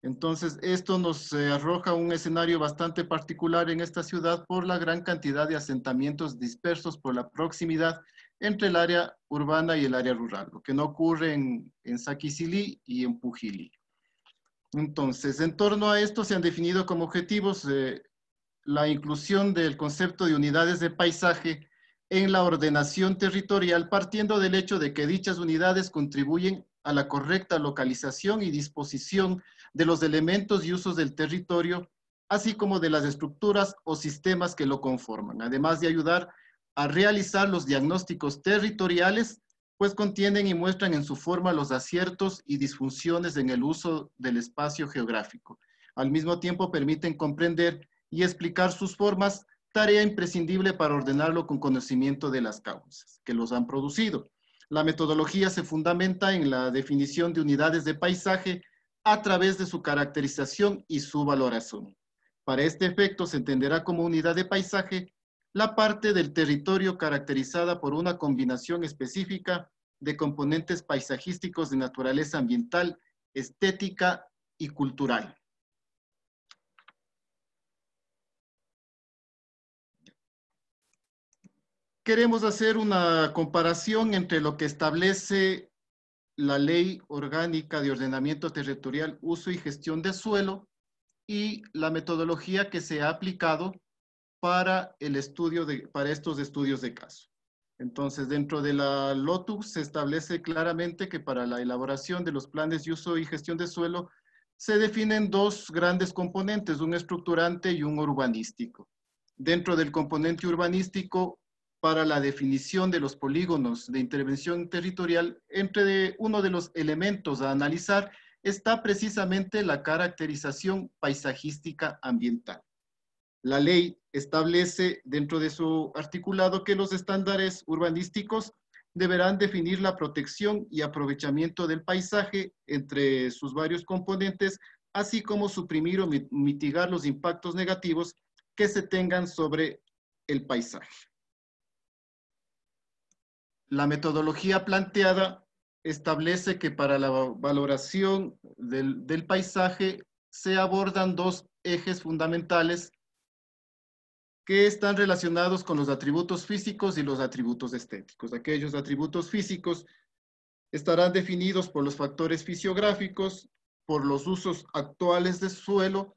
Entonces, esto nos arroja un escenario bastante particular en esta ciudad por la gran cantidad de asentamientos dispersos por la proximidad entre el área urbana y el área rural, lo que no ocurre en Saquicilí y en Pujilí. Entonces, en torno a esto se han definido como objetivos la inclusión del concepto de unidades de paisaje en la ordenación territorial, partiendo del hecho de que dichas unidades contribuyen a la correcta localización y disposición de los elementos y usos del territorio, así como de las estructuras o sistemas que lo conforman, además de ayudar a realizar los diagnósticos territoriales, pues contienen y muestran en su forma los aciertos y disfunciones en el uso del espacio geográfico. Al mismo tiempo permiten comprender y explicar sus formas, tarea imprescindible para ordenarlo con conocimiento de las causas que los han producido. La metodología se fundamenta en la definición de unidades de paisaje a través de su caracterización y su valoración. Para este efecto se entenderá como unidad de paisaje la parte del territorio caracterizada por una combinación específica de componentes paisajísticos de naturaleza ambiental, estética y cultural. Queremos hacer una comparación entre lo que establece la Ley Orgánica de Ordenamiento Territorial, Uso y Gestión de Suelo y la metodología que se ha aplicado para estos estudios de caso. Entonces, dentro de la LOTU se establece claramente que para la elaboración de los planes de uso y gestión de suelo se definen 2 grandes componentes, un estructurante y un urbanístico. Dentro del componente urbanístico, para la definición de los polígonos de intervención territorial, uno de los elementos a analizar está precisamente la caracterización paisajística ambiental. La ley establece dentro de su articulado que los estándares urbanísticos deberán definir la protección y aprovechamiento del paisaje entre sus varios componentes, así como suprimir o mitigar los impactos negativos que se tengan sobre el paisaje. La metodología planteada establece que para la valoración del paisaje se abordan 2 ejes fundamentales que están relacionados con los atributos físicos y los atributos estéticos. Aquellos atributos físicos estarán definidos por los factores fisiográficos, por los usos actuales del suelo,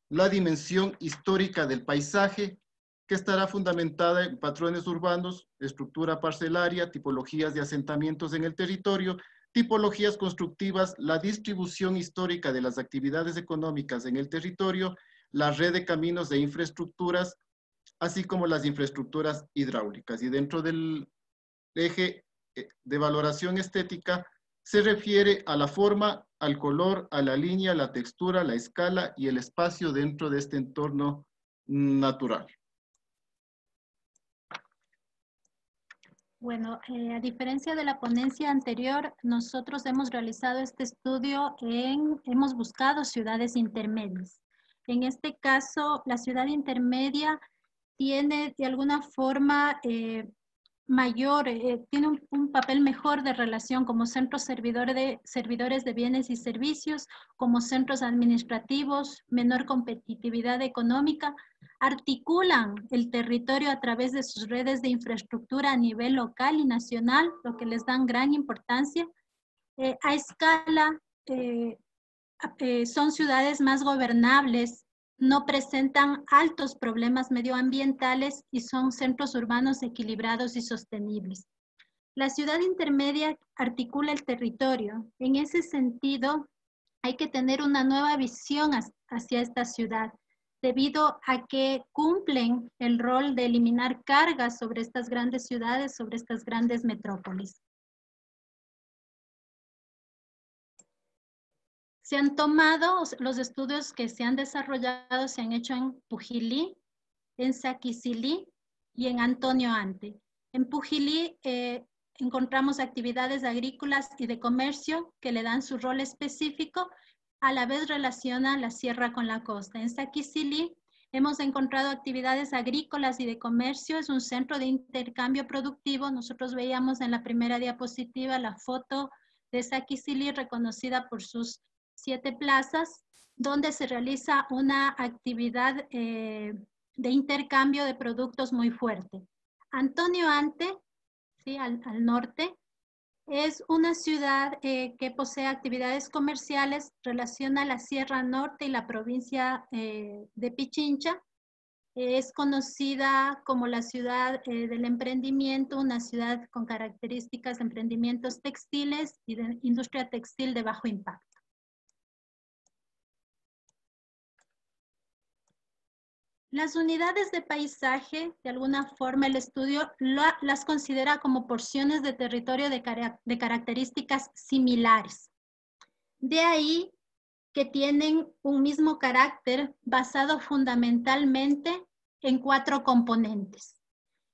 la dimensión histórica del paisaje, que estará fundamentada en patrones urbanos, estructura parcelaria, tipologías de asentamientos en el territorio, tipologías constructivas, la distribución histórica de las actividades económicas en el territorio, la red de caminos de infraestructuras, así como las infraestructuras hidráulicas. Y dentro del eje de valoración estética se refiere a la forma, al color, a la línea, la textura, la escala y el espacio dentro de este entorno natural. Bueno, a diferencia de la ponencia anterior, nosotros hemos realizado este estudio hemos buscado ciudades intermedias. En este caso, la ciudad intermedia tiene de alguna forma tiene un papel mejor de relación como centros servidores de bienes y servicios, como centros administrativos, menor competitividad económica, articulan el territorio a través de sus redes de infraestructura a nivel local y nacional, lo que les dan gran importancia. A escala, son ciudades más gobernables no presentan altos problemas medioambientales y son centros urbanos equilibrados y sostenibles. La ciudad intermedia articula el territorio. En ese sentido, hay que tener una nueva visión hacia esta ciudad, debido a que cumplen el rol de eliminar cargas sobre estas grandes ciudades, sobre estas grandes metrópolis. Se han tomado, los estudios que se han desarrollado se han hecho en Pujilí, en Saquicilí y en Antonio Ante. En Pujilí encontramos actividades agrícolas y de comercio que le dan su rol específico, a la vez relaciona la sierra con la costa. En Saquicilí hemos encontrado actividades agrícolas y de comercio, es un centro de intercambio productivo. Nosotros veíamos en la primera diapositiva la foto de Saquicilí reconocida por sus 7 plazas, donde se realiza una actividad de intercambio de productos muy fuerte. Antonio Ante, ¿sí? al norte, es una ciudad que posee actividades comerciales, relaciona la Sierra Norte y la provincia de Pichincha. Es conocida como la ciudad del emprendimiento, una ciudad con características de emprendimientos textiles y de industria textil de bajo impacto. Las unidades de paisaje, de alguna forma el estudio las considera como porciones de territorio de características similares. De ahí que tienen un mismo carácter basado fundamentalmente en 4 componentes.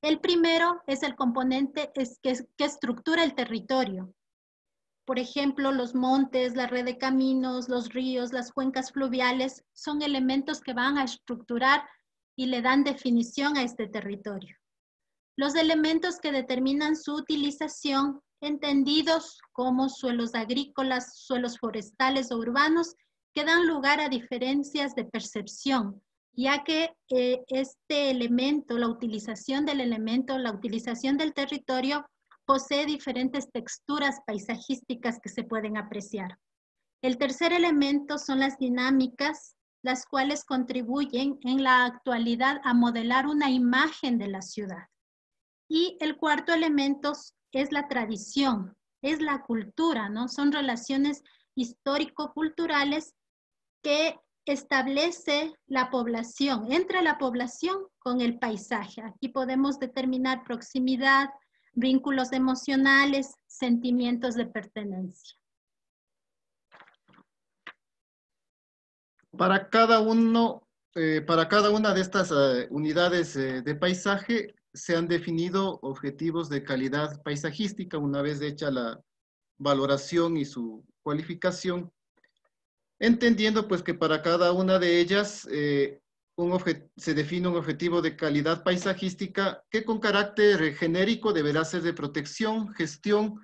El primero es el componente que estructura el territorio. Por ejemplo, los montes, la red de caminos, los ríos, las cuencas fluviales son elementos que van a estructurar y le dan definición a este territorio. Los elementos que determinan su utilización, entendidos como suelos agrícolas, suelos forestales o urbanos, que dan lugar a diferencias de percepción, ya que este elemento, la utilización del elemento, la utilización del territorio, posee diferentes texturas paisajísticas que se pueden apreciar. El tercer elemento son las dinámicas, las cuales contribuyen en la actualidad a modelar una imagen de la ciudad. Y el cuarto elemento es la tradición, es la cultura, ¿no? Son relaciones histórico-culturales que establece la población, entre la población con el paisaje. Aquí podemos determinar proximidad, vínculos emocionales, sentimientos de pertenencia. Para cada una de estas unidades de paisaje se han definido objetivos de calidad paisajística una vez hecha la valoración y su cualificación, entendiendo pues que para cada una de ellas se define un objetivo de calidad paisajística que con carácter genérico deberá ser de protección, gestión,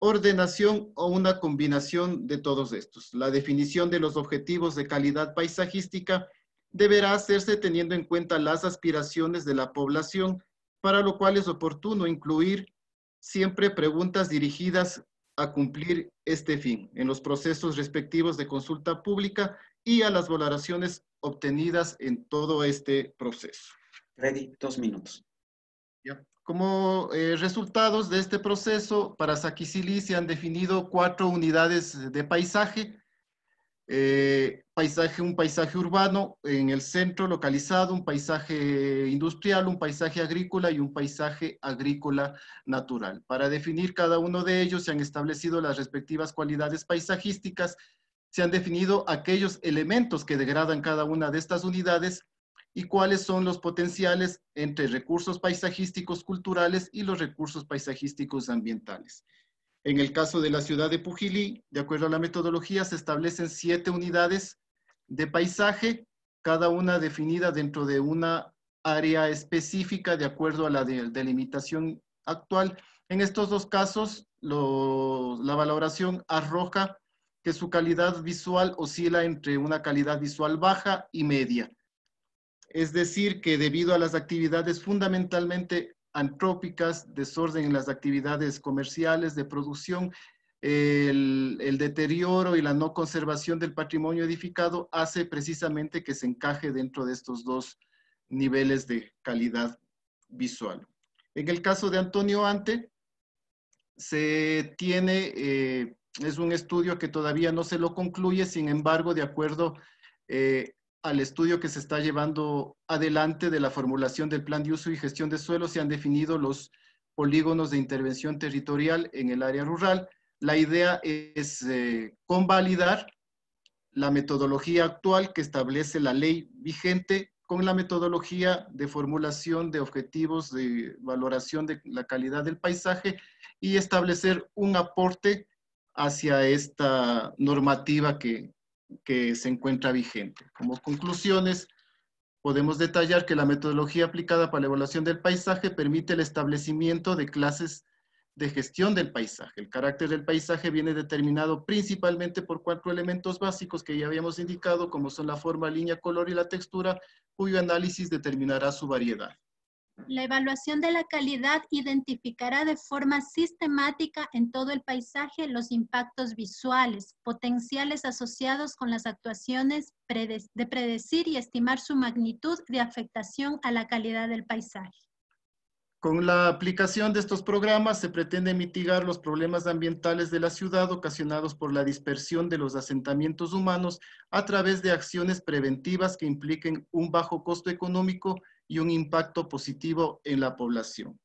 ordenación o una combinación de todos estos. La definición de los objetivos de calidad paisajística deberá hacerse teniendo en cuenta las aspiraciones de la población, para lo cual es oportuno incluir siempre preguntas dirigidas a cumplir este fin en los procesos respectivos de consulta pública y a las valoraciones obtenidas en todo este proceso. Freddy, 2 minutos. ¿Ya? Como resultados de este proceso, para Saquicilí se han definido 4 unidades de paisaje. Un paisaje urbano en el centro localizado, un paisaje industrial, un paisaje agrícola y un paisaje agrícola natural. Para definir cada uno de ellos se han establecido las respectivas cualidades paisajísticas, se han definido aquellos elementos que degradan cada una de estas unidades y cuáles son los potenciales entre recursos paisajísticos culturales y los recursos paisajísticos ambientales. En el caso de la ciudad de Pujilí, de acuerdo a la metodología, se establecen 7 unidades de paisaje, cada una definida dentro de una área específica de acuerdo a la delimitación actual. En estos 2 casos, la valoración arroja que su calidad visual oscila entre una calidad visual baja y media. Es decir, que debido a las actividades fundamentalmente antrópicas, desorden en las actividades comerciales de producción, el deterioro y la no conservación del patrimonio edificado hace precisamente que se encaje dentro de estos dos niveles de calidad visual. En el caso de Antonio Ante, se tiene, es un estudio que todavía no se lo concluye, sin embargo, de acuerdo al estudio que se está llevando adelante de la formulación del plan de uso y gestión de suelo, se han definido los polígonos de intervención territorial en el área rural. La idea es convalidar la metodología actual que establece la ley vigente con la metodología de formulación de objetivos de valoración de la calidad del paisaje y establecer un aporte hacia esta normativa que se encuentra vigente. Como conclusiones, podemos detallar que la metodología aplicada para la evaluación del paisaje permite el establecimiento de clases de gestión del paisaje. El carácter del paisaje viene determinado principalmente por 4 elementos básicos que ya habíamos indicado, como son la forma, línea, color y la textura, cuyo análisis determinará su variedad. La evaluación de la calidad identificará de forma sistemática en todo el paisaje los impactos visuales, potenciales asociados con las actuaciones de predecir y estimar su magnitud de afectación a la calidad del paisaje. Con la aplicación de estos programas se pretende mitigar los problemas ambientales de la ciudad ocasionados por la dispersión de los asentamientos humanos a través de acciones preventivas que impliquen un bajo costo económico y un impacto positivo en la población.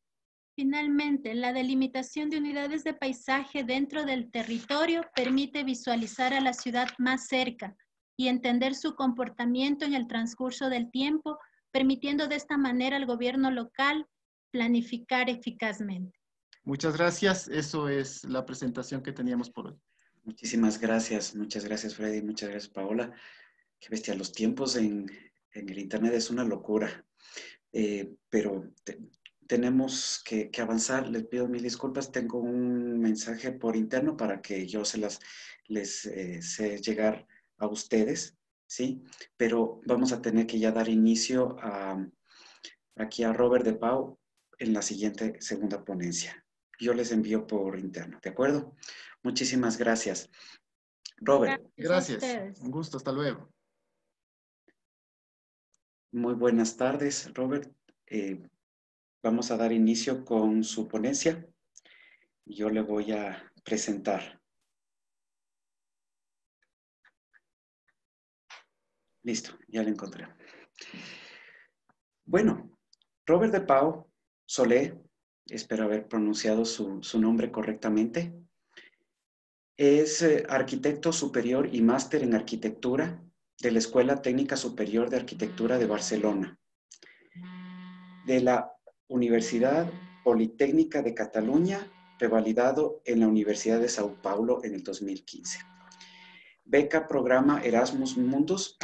Finalmente, la delimitación de unidades de paisaje dentro del territorio permite visualizar a la ciudad más cerca y entender su comportamiento en el transcurso del tiempo, permitiendo de esta manera al gobierno local planificar eficazmente. Muchas gracias. Eso es la presentación que teníamos por hoy. Muchísimas gracias. Muchas gracias, Freddy. Muchas gracias, Paola. Qué bestia. Los tiempos en el Internet es una locura. Pero tenemos que avanzar. Les pido mil disculpas. Tengo un mensaje por interno para que yo les sé llegar a ustedes, ¿sí? Pero vamos a tener que ya dar inicio aquí a Robert de Pau en la siguiente segunda ponencia. Yo les envío por interno, ¿de acuerdo? Muchísimas gracias. Robert. Gracias. Un gusto. Hasta luego. Muy buenas tardes, Robert. Vamos a dar inicio con su ponencia. Yo le voy a presentar. Listo, ya lo encontré. Bueno, Robert de Pau Solé, espero haber pronunciado su nombre correctamente, es arquitecto superior y máster en arquitectura de la Escuela Técnica Superior de Arquitectura de Barcelona, de la Universidad Politécnica de Cataluña, revalidado en la Universidad de Sao Paulo en el 2015. Beca programa Erasmus Mundus,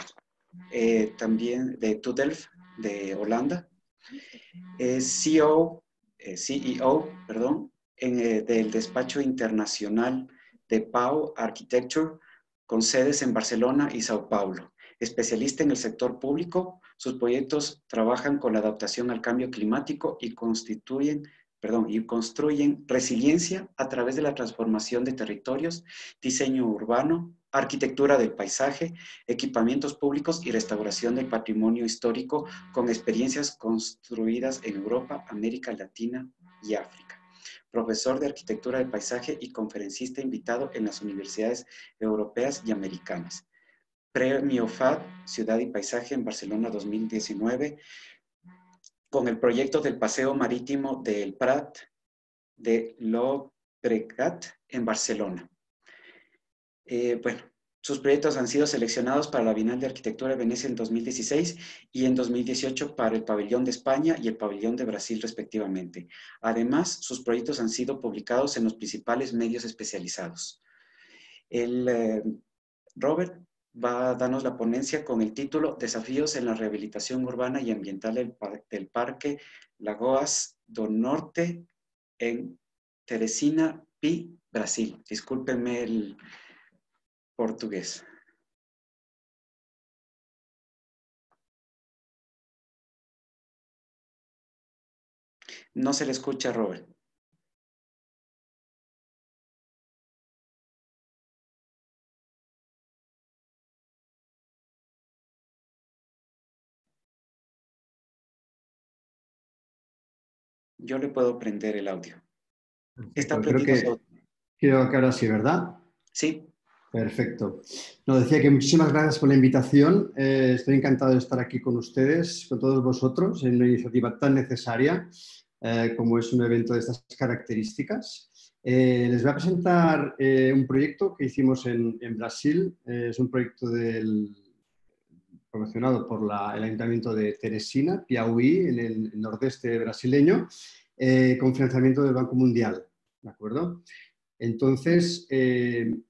también de TU Delft, de Holanda. CEO, del despacho internacional de Pau Architecture, con sedes en Barcelona y Sao Paulo. Especialista en el sector público, sus proyectos trabajan con la adaptación al cambio climático y construyen resiliencia a través de la transformación de territorios, diseño urbano, arquitectura del paisaje, equipamientos públicos y restauración del patrimonio histórico con experiencias construidas en Europa, América Latina y África. Profesor de arquitectura del paisaje y conferencista invitado en las universidades europeas y americanas. Premio FAD, Ciudad y Paisaje en Barcelona 2019, con el proyecto del Paseo Marítimo del Prat de Llobregat en Barcelona. Bueno, sus proyectos han sido seleccionados para la Bienal de Arquitectura de Venecia en 2016 y en 2018 para el Pabellón de España y el Pabellón de Brasil respectivamente. Además, sus proyectos han sido publicados en los principales medios especializados. Robert va a darnos la ponencia con el título Desafíos en la rehabilitación urbana y ambiental del Parque Lagoas do Norte en Teresina, Brasil. Discúlpenme el portugués. No se le escucha, Robert. Yo le puedo prender el audio. Está Creo prendido su audio. que ahora sí, ¿verdad? Sí. Perfecto. No, decía que muchísimas gracias por la invitación. Estoy encantado de estar aquí con ustedes, con todos vosotros, en una iniciativa tan necesaria como es un evento de estas características. Les voy a presentar un proyecto que hicimos en Brasil. Es un proyecto promocionado por el Ayuntamiento de Teresina, Piauí, en el nordeste brasileño, con financiamiento del Banco Mundial. ¿De acuerdo? Entonces, quiero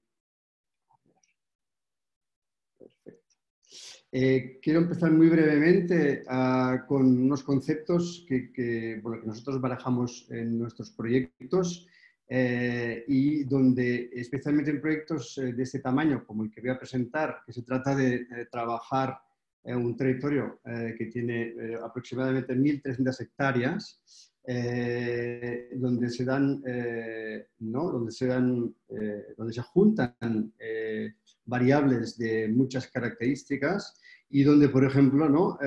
empezar muy brevemente con unos conceptos que nosotros barajamos en nuestros proyectos y donde, especialmente en proyectos de este tamaño, como el que voy a presentar, que se trata de trabajar en un territorio que tiene aproximadamente 1.300 hectáreas, donde se juntan variables de muchas características y donde, por ejemplo,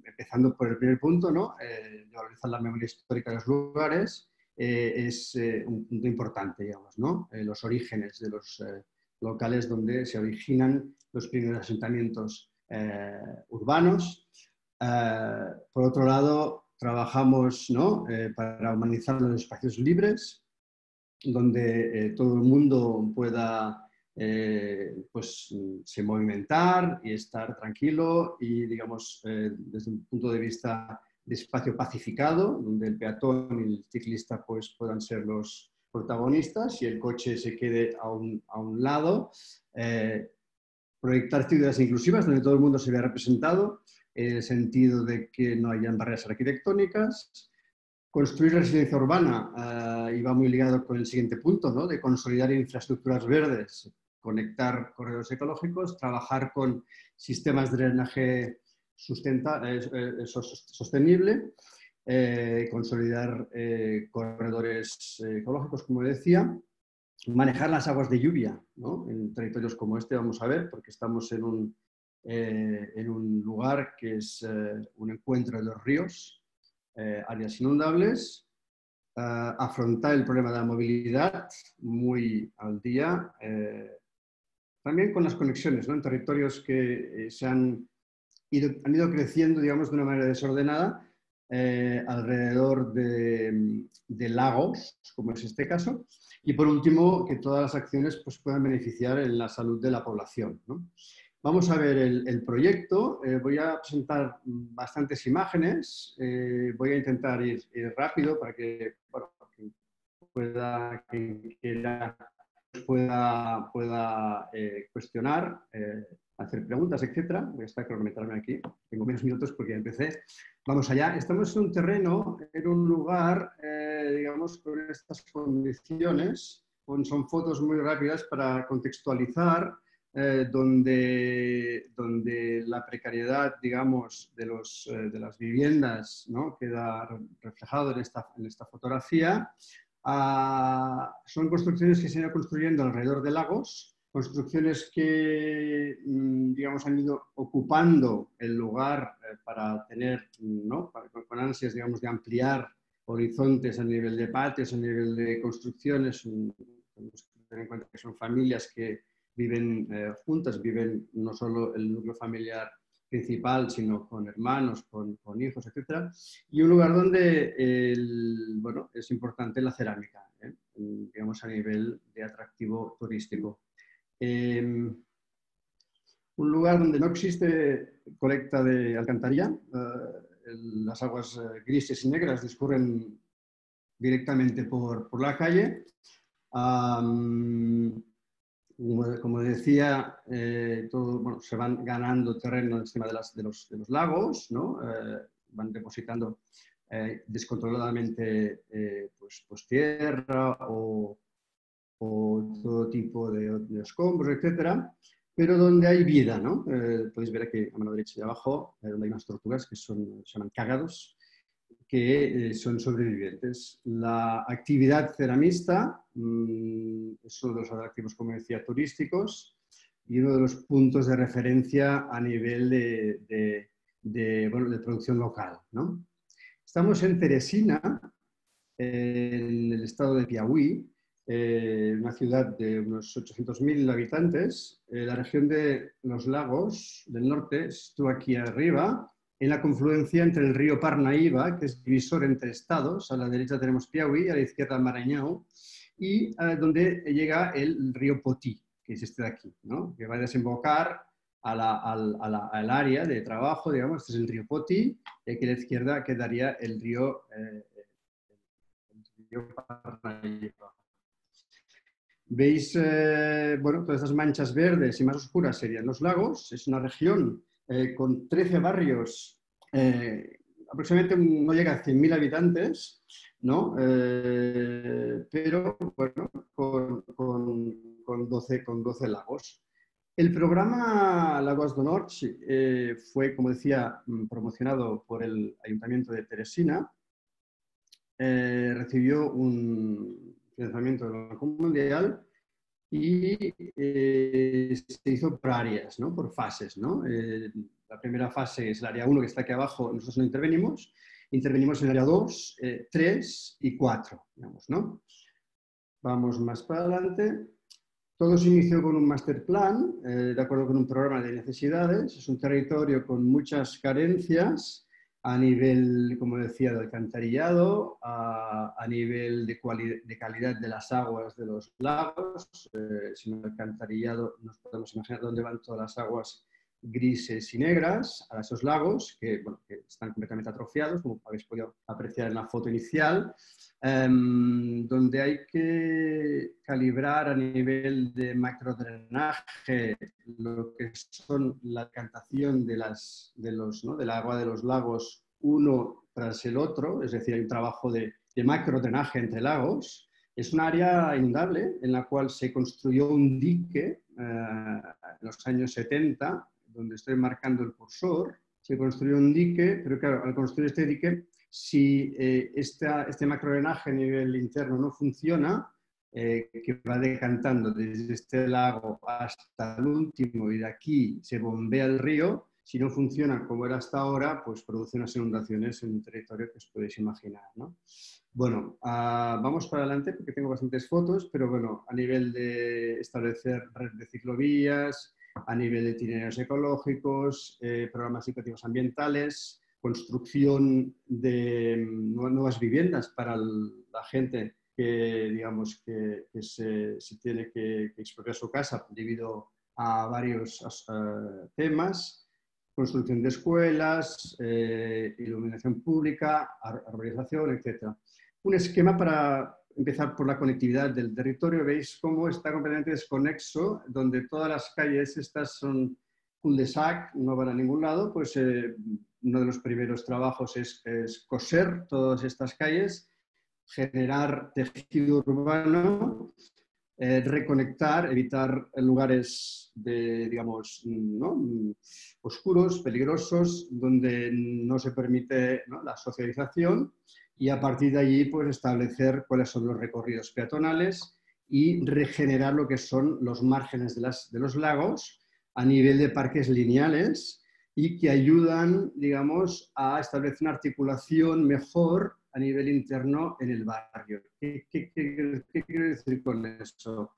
empezando por el primer punto, de valorizar la memoria histórica de los lugares, es un punto importante, digamos, los orígenes de los locales donde se originan los primeros asentamientos urbanos. Por otro lado, trabajamos para humanizar los espacios libres, donde todo el mundo pueda se movimentar y estar tranquilo y, digamos, desde un punto de vista de espacio pacificado, donde el peatón y el ciclista pues, puedan ser los protagonistas y el coche se quede a un lado. Proyectar ciudades inclusivas donde todo el mundo se vea representado, en el sentido de que no hayan barreras arquitectónicas. Construir residencia urbana, y va muy ligado con el siguiente punto, ¿no? De consolidar infraestructuras verdes, conectar corredores ecológicos, trabajar con sistemas de drenaje sostenible, consolidar corredores ecológicos, como decía, manejar las aguas de lluvia, ¿no? En territorios como este, vamos a ver, porque estamos en un lugar que es un encuentro de los ríos, áreas inundables, afrontar el problema de la movilidad muy al día, también con las conexiones, ¿no? En territorios que han ido creciendo, digamos, de una manera desordenada, alrededor de lagos, como es este caso, y por último, que todas las acciones pues, puedan beneficiar en la salud de la población, ¿no? Vamos a ver el proyecto. Voy a presentar bastantes imágenes. Voy a intentar ir rápido para que, bueno, quien quiera pueda cuestionar, hacer preguntas, etc. Voy a estar cronometrarme aquí. Tengo menos minutos porque ya empecé. Vamos allá. Estamos en un terreno, en un lugar, digamos, con estas condiciones. Son fotos muy rápidas para contextualizar. Donde la precariedad, digamos, de las viviendas, ¿no? Queda reflejado en esta fotografía. Son construcciones que se han ido construyendo alrededor de lagos, construcciones que, digamos, han ido ocupando el lugar para tener, ¿no? Con ansias, digamos, de ampliar horizontes a nivel de patios, a nivel de construcciones. Tenemos que tener en cuenta que son familias que viven juntas, viven no solo el núcleo familiar principal, sino con hermanos, con hijos, etc. Y un lugar donde es importante la cerámica, digamos a nivel de atractivo turístico. Un lugar donde no existe colecta de alcantarilla, las aguas grises y negras discurren directamente por la calle. Como decía, se van ganando terreno encima de los lagos, ¿no? Van depositando descontroladamente pues tierra o todo tipo de escombros, etc. Pero donde hay vida, ¿no? Podéis ver aquí a mano derecha y abajo, donde hay unas tortugas que se llaman cágados, que son sobrevivientes. La actividad ceramista es uno de los atractivos, como decía, turísticos y uno de los puntos de referencia a nivel de producción local, ¿no? Estamos en Teresina, en el estado de Piauí, una ciudad de unos 800.000 habitantes. La región de los lagos del norte estuvo aquí arriba, en la confluencia entre el río Parnaíba, que es divisor entre estados. A la derecha tenemos Piauí, a la izquierda Maranhão, y donde llega el río Potí, que es este de aquí, ¿no? Que va a desembocar al área de trabajo, digamos. Este es el río Potí, y aquí a la izquierda quedaría el río Parnaíba. Veis, bueno, todas estas manchas verdes y más oscuras serían los lagos. Es una región con 13 barrios, aproximadamente no llega a 100.000 habitantes, ¿no? Pero bueno, con 12 lagos. El programa Lagoas do Norte fue, como decía, promocionado por el Ayuntamiento de Teresina. Recibió un financiamiento del Banco Mundial y se hizo por áreas, ¿no? Por fases, ¿no? La primera fase es el área 1, que está aquí abajo. Nosotros no intervenimos. Intervenimos en el área 2, 3 y 4, digamos, ¿no? Vamos más para adelante. Todo se inició con un master plan, de acuerdo con un programa de necesidades. Es un territorio con muchas carencias a nivel, como decía, de alcantarillado, a nivel de calidad de las aguas de los lagos. Sin alcantarillado nos podemos imaginar dónde van todas las aguas grises y negras a esos lagos, que, bueno, que están completamente atrofiados, como habéis podido apreciar en la foto inicial, donde hay que calibrar a nivel de macrodrenaje lo que son la decantación del agua de los lagos uno tras el otro, es decir, hay un trabajo de macrodrenaje entre lagos. Es un área inundable en la cual se construyó un dique en los años 70, donde estoy marcando el cursor. Se construyó un dique, pero claro, al construir este dique, si este macrodrenaje a nivel interno no funciona, que va decantando desde este lago hasta el último y de aquí se bombea el río, si no funciona como era hasta ahora, pues produce unas inundaciones en un territorio que os podéis imaginar, ¿no? Bueno, vamos para adelante porque tengo bastantes fotos, pero bueno, a nivel de establecer red de ciclovías, a nivel de itinerarios ecológicos, programas educativos ambientales, construcción de nuevas viviendas para la gente que, digamos, que se tiene que expropiar su casa debido a varios temas, construcción de escuelas, iluminación pública, arborización, etc. Un esquema para empezar por la conectividad del territorio. Veis cómo está completamente desconexo, donde todas las calles estas son cul-de-sac, no van a ningún lado. Pues uno de los primeros trabajos es coser todas estas calles, generar tejido urbano, reconectar, evitar lugares digamos, ¿no? oscuros, peligrosos, donde no se permite, ¿no? la socialización, y a partir de allí pues, establecer cuáles son los recorridos peatonales y regenerar lo que son los márgenes de los lagos a nivel de parques lineales y que ayudan, digamos, a establecer una articulación mejor a nivel interno en el barrio. ¿Qué quiero decir con eso?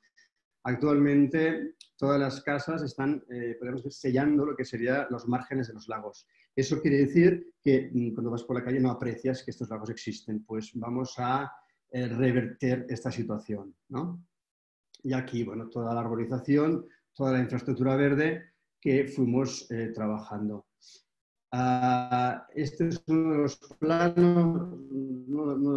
Actualmente todas las casas están, podemos decir, sellando lo que serían los márgenes de los lagos. Eso quiere decir que cuando vas por la calle no aprecias que estos lagos existen. Pues vamos a revertir esta situación, ¿no? Y aquí, bueno, toda la arborización, toda la infraestructura verde que fuimos trabajando. Este es uno de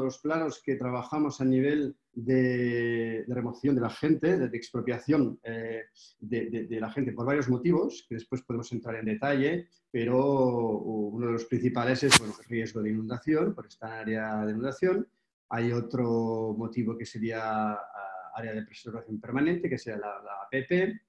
los planos que trabajamos a nivel de remoción de la gente, de expropiación de la gente por varios motivos, que después podemos entrar en detalle, pero uno de los principales es, bueno, el riesgo de inundación, por esta área de inundación. Hay otro motivo que sería área de preservación permanente, que sería la APP.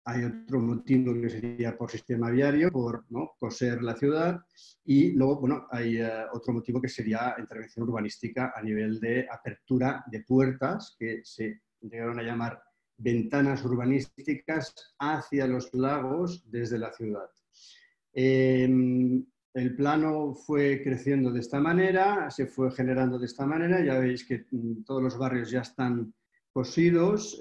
Hay otro motivo que sería por sistema viario, por, ¿no?, coser la ciudad, y luego, bueno, hay otro motivo que sería intervención urbanística a nivel de apertura de puertas, que se llegaron a llamar ventanas urbanísticas hacia los lagos desde la ciudad. el plano fue creciendo de esta manera, se fue generando de esta manera. Ya veis que todos los barrios ya están cosidos,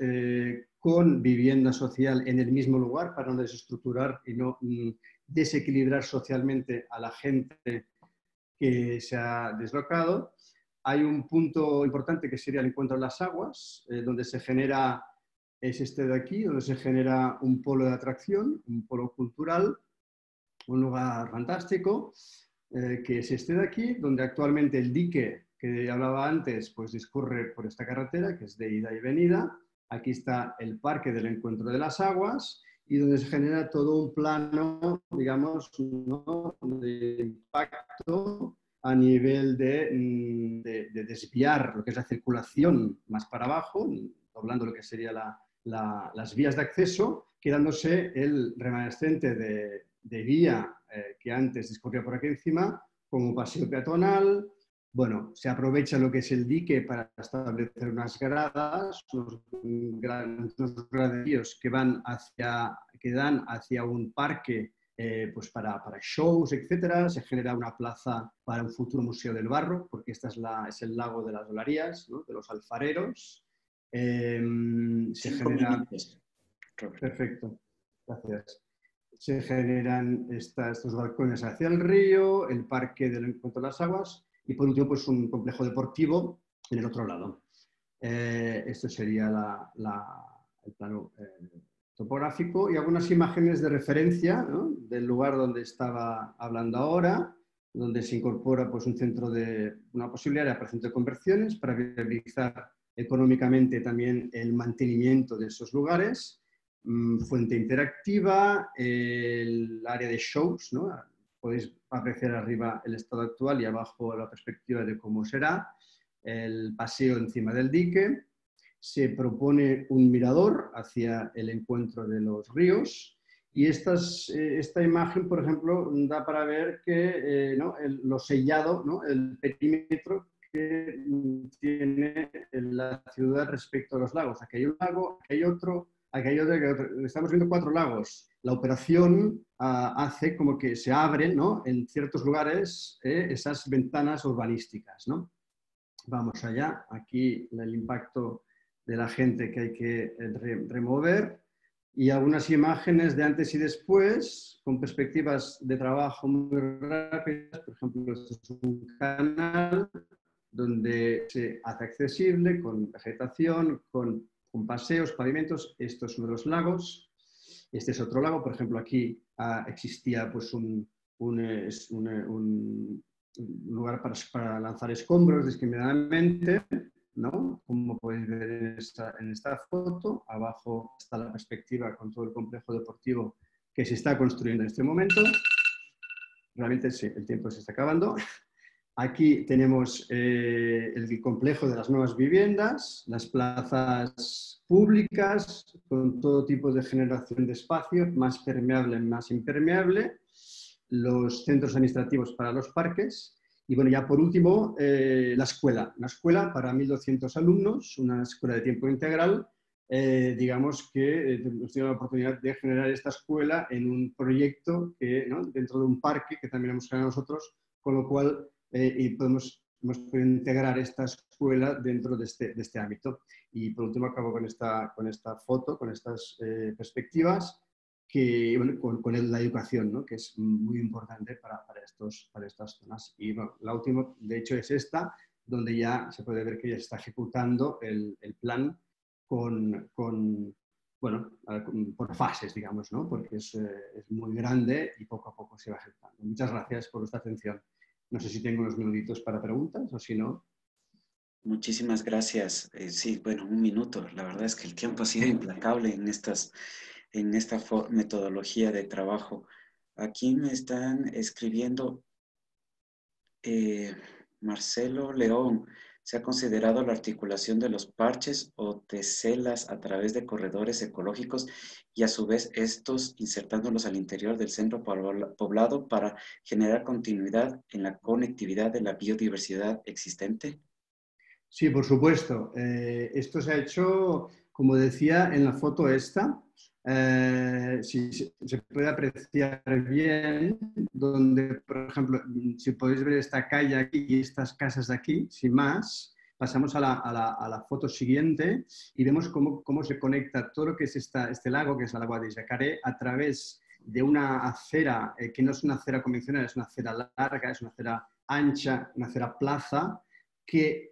con vivienda social en el mismo lugar para no desestructurar y no desequilibrar socialmente a la gente que se ha deslocado. Hay un punto importante que sería el encuentro de las aguas, donde se genera, es este de aquí, donde se genera un polo de atracción, un polo cultural, un lugar fantástico, que es este de aquí, donde actualmente el dique que hablaba antes, pues discurre por esta carretera, que es de ida y venida. Aquí está el parque del encuentro de las aguas y donde se genera todo un plano, digamos, ¿no?, de impacto a nivel de desviar lo que es la circulación más para abajo, doblando lo que sería las vías de acceso, quedándose el remanescente de vía que antes discurría por aquí encima, como paseo peatonal. Bueno, se aprovecha lo que es el dique para establecer unas gradas, unos graderíos que dan hacia un parque, pues para shows, etcétera. Se genera una plaza para un futuro museo del barro, porque esta es el lago de las Olarías, ¿no?, de los alfareros. Se genera... Perfecto, gracias. Se generan estos balcones hacia el río, el parque del encuentro de las aguas y por último pues un complejo deportivo en el otro lado. Esto sería el plano topográfico y algunas imágenes de referencia, ¿no?, del lugar donde estaba hablando ahora, donde se incorpora pues un centro una posible área para centro de conversiones para viabilizar económicamente también el mantenimiento de esos lugares. Fuente interactiva, el área de shows, ¿no? Podéis apreciar arriba el estado actual y abajo la perspectiva de cómo será, el paseo encima del dique. Se propone un mirador hacia el encuentro de los ríos y esta imagen, por ejemplo, da para ver que ¿no?, lo sellado, ¿no?, el perímetro que tiene la ciudad respecto a los lagos. Aquí hay un lago, aquí hay otro. Estamos viendo 4 lagos. La operación hace como que se abren, ¿no?, en ciertos lugares esas ventanas urbanísticas, ¿no? Vamos allá. Aquí el impacto de la gente que hay que remover y algunas imágenes de antes y después con perspectivas de trabajo muy rápidas. Por ejemplo, esto es un canal donde se hace accesible con vegetación, con paseos, pavimentos. Esto es uno de los lagos. Este es otro lago. Por ejemplo, aquí existía pues un lugar para lanzar escombros discriminadamente, ¿no?, como podéis ver en esta foto. Abajo está la perspectiva con todo el complejo deportivo que se está construyendo en este momento. Realmente sí, el tiempo se está acabando. Aquí tenemos el complejo de las nuevas viviendas, las plazas públicas con todo tipo de generación de espacio, más permeable, más impermeable, los centros administrativos para los parques y, bueno, ya por último, la escuela. Una escuela para 1.200 alumnos, una escuela de tiempo integral. Digamos que hemos tenido la oportunidad de generar esta escuela en un proyecto que, ¿no?, dentro de un parque que también hemos generado nosotros, con lo cual hemos podido integrar esta escuela dentro de este ámbito. Y por último acabo con esta foto, con estas perspectivas, que, bueno, con la educación, ¿no?, que es muy importante para estas zonas. Y bueno, la última, de hecho, es esta, donde ya se puede ver que ya se está ejecutando el plan bueno, por fases, digamos, ¿no?, porque es muy grande y poco a poco se va ejecutando. Muchas gracias por vuestra atención. No sé si tengo unos minutitos para preguntas o si no. Muchísimas gracias. Sí, bueno, un minuto. La verdad es que el tiempo ha sido implacable en esta metodología de trabajo. Aquí me están escribiendo Marcelo León. Se ha considerado la articulación de los parches o teselas a través de corredores ecológicos y a su vez estos insertándolos al interior del centro poblado para generar continuidad en la conectividad de la biodiversidad existente. Sí, por supuesto. Esto se ha hecho Como decía en la foto esta, si se puede apreciar bien, donde, por ejemplo, si podéis ver esta calle aquí y estas casas de aquí, sin más, pasamos a la foto siguiente y vemos cómo se conecta todo lo que es este lago, que es el lago de Yacaré, a través de una acera, que no es una acera convencional, es una acera larga, es una acera ancha, una acera plaza, que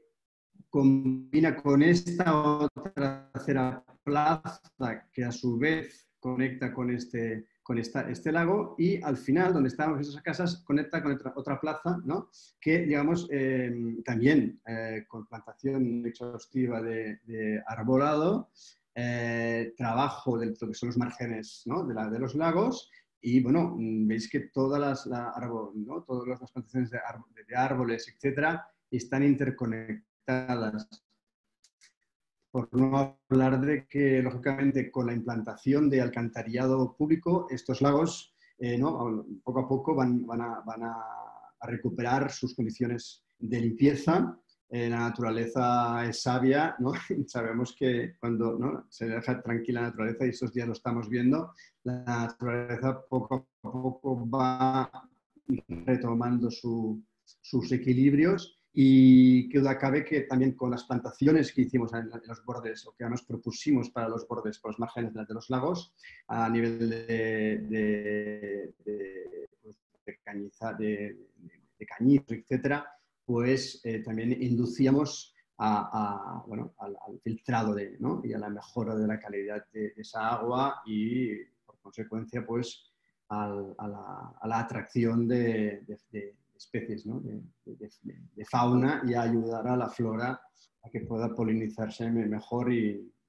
combina con esta otra acera plaza que a su vez conecta con este lago y al final, donde estábamos esas casas, conecta con otra plaza, ¿no? Que, digamos, también con plantación exhaustiva de arbolado, trabajo de lo que son los márgenes, ¿no? de los lagos y, bueno, veis que todas ¿no? Todas las plantaciones de árboles, etcétera, están interconectadas. Por no hablar de que, lógicamente, con la implantación de alcantarillado público, estos lagos, ¿no? poco a poco van a recuperar sus condiciones de limpieza. La naturaleza es sabia, ¿no? Sabemos que cuando, ¿no? se deja tranquila la naturaleza, y estos días lo estamos viendo, la naturaleza poco a poco va retomando sus equilibrios. Y que duda cabe que también con las plantaciones que hicimos en los bordes, o que además propusimos para los bordes, por los márgenes de los lagos, a nivel de cañizos, etcétera, pues también inducíamos bueno, al filtrado ¿no? y a la mejora de la calidad de esa agua y, por consecuencia, pues a la atracción de especies, ¿no? de fauna, y a ayudar a la flora a que pueda polinizarse mejor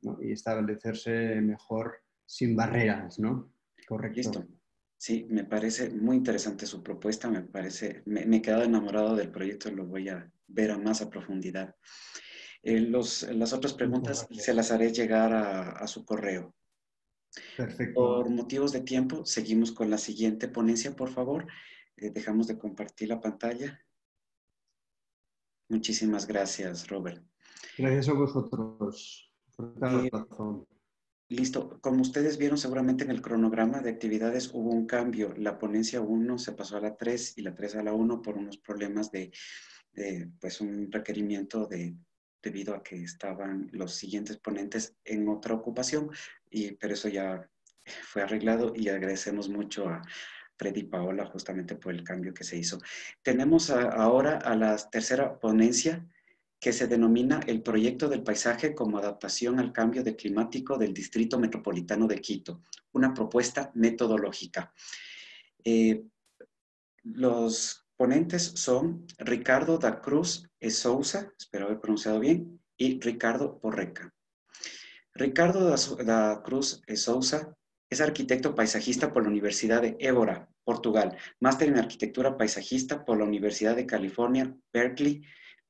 ¿no? y establecerse mejor sin barreras, ¿no? Correcto. Listo. Sí, me parece muy interesante su propuesta, me he quedado enamorado del proyecto, lo voy a ver a más a profundidad. Las otras preguntas se las haré llegar a su correo. Perfecto. Por motivos de tiempo, seguimos con la siguiente ponencia, por favor. Dejamos de compartir la pantalla. Muchísimas gracias, Robert. Gracias a vosotros. Listo. Como ustedes vieron seguramente en el cronograma de actividades hubo un cambio. La ponencia 1 se pasó a la 3 y la 3 a la 1 por unos problemas pues un requerimiento debido a que estaban los siguientes ponentes en otra ocupación, pero eso ya fue arreglado y agradecemos mucho a Freddy y Paola justamente por el cambio que se hizo. Tenemos ahora a la tercera ponencia, que se denomina el Proyecto del Paisaje como Adaptación al Cambio Climático del Distrito Metropolitano de Quito, una propuesta metodológica. Los ponentes son Ricardo da Cruz e Souza, espero haber pronunciado bien, y Ricardo Porreca. Ricardo da Cruz e Souza es arquitecto paisajista por la Universidad de Évora, Portugal, máster en arquitectura paisajista por la Universidad de California, Berkeley,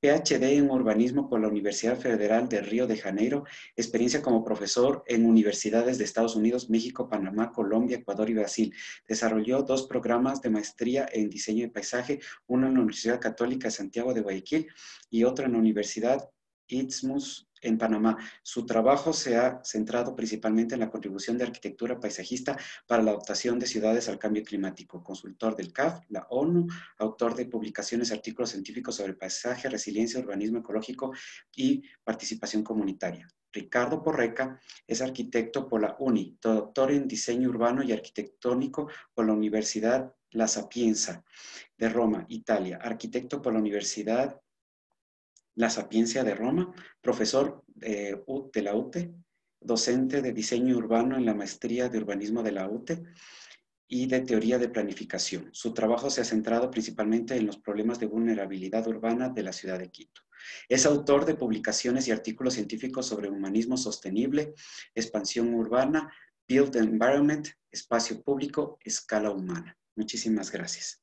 PhD en urbanismo por la Universidad Federal de Río de Janeiro, experiencia como profesor en universidades de Estados Unidos, México, Panamá, Colombia, Ecuador y Brasil. Desarrolló 2 programas de maestría en diseño de paisaje, uno en la Universidad Católica de Santiago de Guayaquil y otro en la Universidad Istmus en Panamá. Su trabajo se ha centrado principalmente en la contribución de arquitectura paisajista para la adaptación de ciudades al cambio climático, consultor del CAF, la ONU, autor de publicaciones y artículos científicos sobre paisaje, resiliencia, urbanismo ecológico y participación comunitaria. Ricardo Porreca es arquitecto por la UNI, doctor en diseño urbano y arquitectónico por la Universidad La Sapienza de Roma, Italia, arquitecto por la Universidad La Sapienza de Roma, profesor de la UTE, docente de diseño urbano en la maestría de urbanismo de la UTE y de teoría de planificación. Su trabajo se ha centrado principalmente en los problemas de vulnerabilidad urbana de la ciudad de Quito. Es autor de publicaciones y artículos científicos sobre humanismo sostenible, expansión urbana, built environment, espacio público, escala humana. Muchísimas gracias.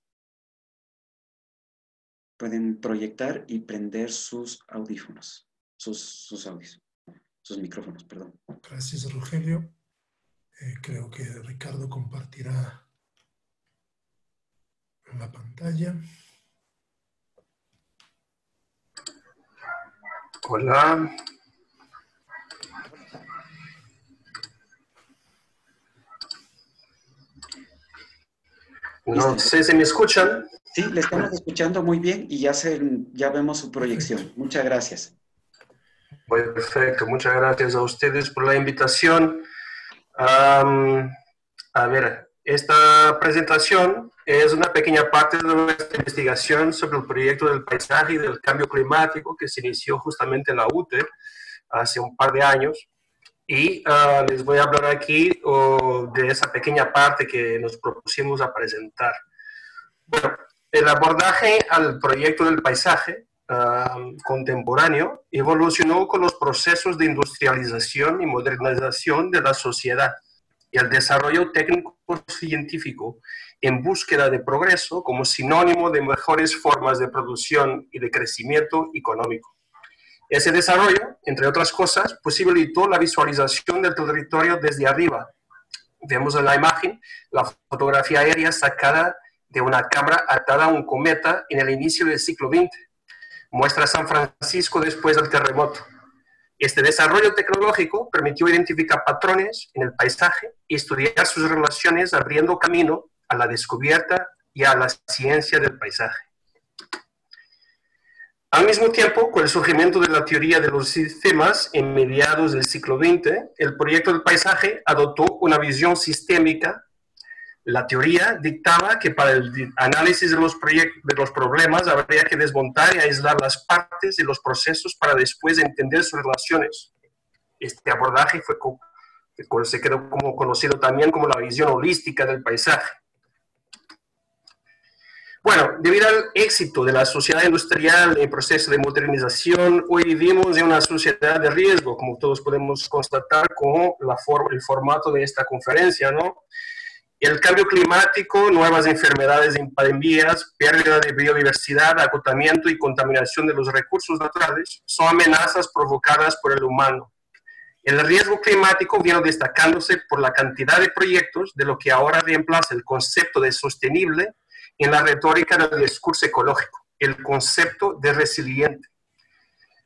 Pueden proyectar y prender sus audífonos, sus audios, sus micrófonos, perdón. Gracias, Rogelio. Creo que Ricardo compartirá la pantalla. Hola. No sé si me escuchan. Sí, le estamos escuchando muy bien y ya vemos su proyección. Muchas gracias. Bueno, perfecto. Muchas gracias a ustedes por la invitación. A ver, esta presentación es una pequeña parte de nuestra investigación sobre el proyecto del paisaje y del cambio climático que se inició justamente en la UTE hace un par de años. Y les voy a hablar aquí de esa pequeña parte que nos propusimos a presentar. Bueno, el abordaje al proyecto del paisaje contemporáneo evolucionó con los procesos de industrialización y modernización de la sociedad y el desarrollo técnico-científico en búsqueda de progreso como sinónimo de mejores formas de producción y de crecimiento económico. Ese desarrollo, entre otras cosas, posibilitó la visualización del territorio desde arriba. Vemos en la imagen la fotografía aérea sacada de una cámara atada a un cometa en el inicio del siglo XX. Muestra San Francisco después del terremoto. Este desarrollo tecnológico permitió identificar patrones en el paisaje y estudiar sus relaciones, abriendo camino a la descubierta y a la ciencia del paisaje. Al mismo tiempo, con el surgimiento de la teoría de los sistemas en mediados del siglo XX, el proyecto del paisaje adoptó una visión sistémica. La teoría dictaba que para el análisis de los problemas habría que desmontar y aislar las partes y los procesos para después entender sus relaciones. Este abordaje se quedó conocido también como la visión holística del paisaje. Bueno, debido al éxito de la sociedad industrial en el proceso de modernización, hoy vivimos en una sociedad de riesgo, como todos podemos constatar con el formato de esta conferencia, ¿no? El cambio climático, nuevas enfermedades en pandemias, pérdida de biodiversidad, agotamiento y contaminación de los recursos naturales son amenazas provocadas por el humano. El riesgo climático viene destacándose por la cantidad de proyectos de lo que ahora reemplaza el concepto de sostenible en la retórica del discurso ecológico, el concepto de resiliente.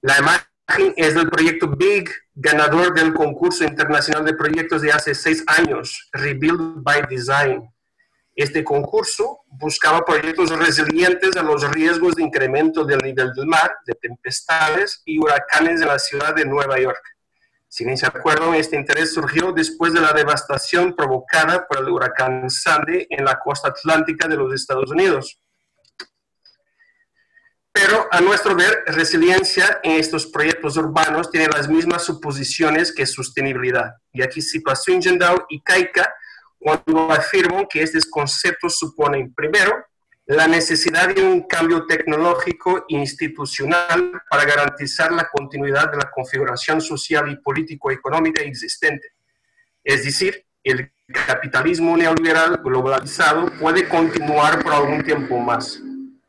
La imagen es del proyecto BIG, ganador del concurso internacional de proyectos de hace 6 años, Rebuild by Design. Este concurso buscaba proyectos resilientes a los riesgos de incremento del nivel del mar, de tempestades y huracanes en la ciudad de Nueva York. Si bien se acuerdan, este interés surgió después de la devastación provocada por el huracán Sandy en la costa atlántica de los Estados Unidos. Pero, a nuestro ver, resiliencia en estos proyectos urbanos tiene las mismas suposiciones que sostenibilidad. Y aquí cito a Swijndal y Kaika cuando afirman que estos conceptos suponen, primero, la necesidad de un cambio tecnológico e institucional para garantizar la continuidad de la configuración social y político-económica existente. Es decir, el capitalismo neoliberal globalizado puede continuar por algún tiempo más.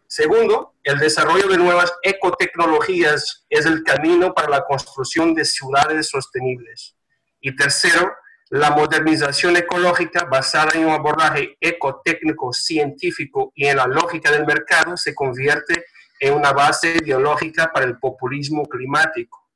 Segundo, el desarrollo de nuevas ecotecnologías es el camino para la construcción de ciudades sostenibles. Y tercero, la modernización ecológica basada en un abordaje ecotécnico, científico y en la lógica del mercado se convierte en una base ideológica para el populismo climático.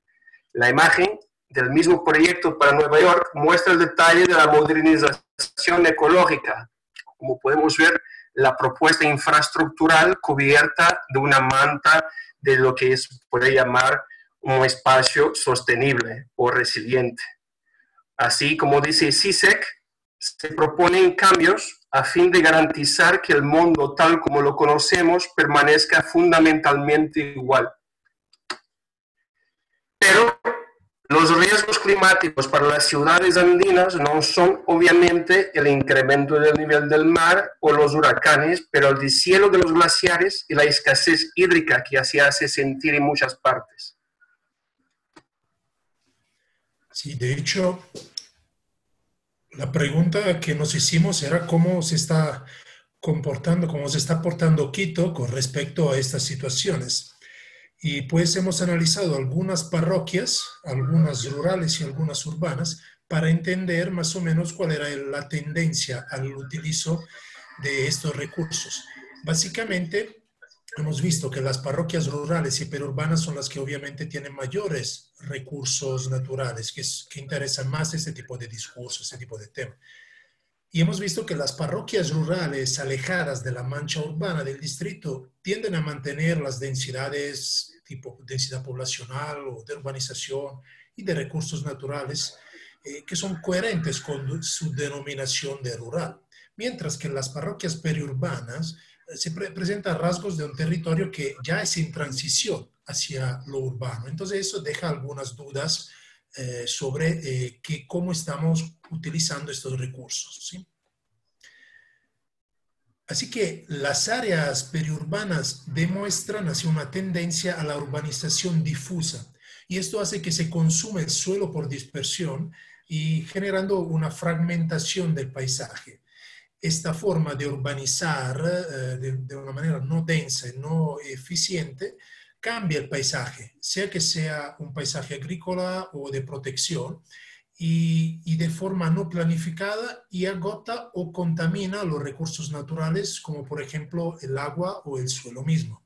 La imagen del mismo proyecto para Nueva York muestra el detalle de la modernización ecológica. Como podemos ver, la propuesta infraestructural cubierta de una manta de lo que se puede llamar un espacio sostenible o resiliente. Así como dice CISEC, se proponen cambios a fin de garantizar que el mundo tal como lo conocemos permanezca fundamentalmente igual. Pero los riesgos climáticos para las ciudades andinas no son obviamente el incremento del nivel del mar o los huracanes, pero el deshielo de los glaciares y la escasez hídrica que se hace sentir en muchas partes. Sí, de hecho, la pregunta que nos hicimos era cómo se está comportando, cómo se está portando Quito con respecto a estas situaciones. Y pues hemos analizado algunas parroquias, algunas rurales y algunas urbanas, para entender más o menos cuál era la tendencia al utilizo de estos recursos. Básicamente, hemos visto que las parroquias rurales y periurbanas son las que obviamente tienen mayores recursos naturales, que interesan más este tipo de discursos, este tipo de temas. Y hemos visto que las parroquias rurales alejadas de la mancha urbana del distrito tienden a mantener las densidades tipo densidad poblacional o de urbanización y de recursos naturales que son coherentes con su denominación de rural. Mientras que en las parroquias periurbanas se presentan rasgos de un territorio que ya es en transición hacia lo urbano. Entonces eso deja algunas dudas sobre cómo estamos utilizando estos recursos, ¿sí? Así que las áreas periurbanas demuestran así una tendencia a la urbanización difusa, y esto hace que se consume el suelo por dispersión y generando una fragmentación del paisaje. Esta forma de urbanizar de una manera no densa y no eficiente cambia el paisaje, sea que sea un paisaje agrícola o de protección, y de forma no planificada, y agota o contamina los recursos naturales, como por ejemplo el agua o el suelo mismo.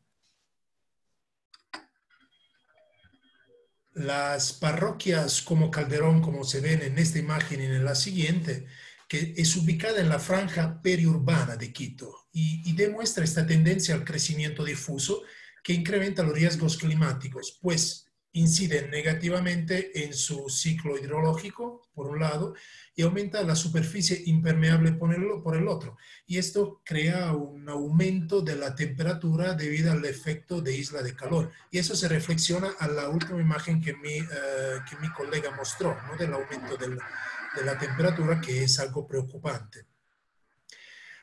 Las parroquias como Calderón, como se ven en esta imagen y en la siguiente, que es ubicada en la franja periurbana de Quito y demuestra esta tendencia al crecimiento difuso que incrementa los riesgos climáticos, pues inciden negativamente en su ciclo hidrológico, por un lado, y aumenta la superficie impermeable por el otro. Y esto crea un aumento de la temperatura debido al efecto de isla de calor. Y eso se reflexiona a la última imagen que mi colega mostró, ¿no? Del aumento de la temperatura, que es algo preocupante.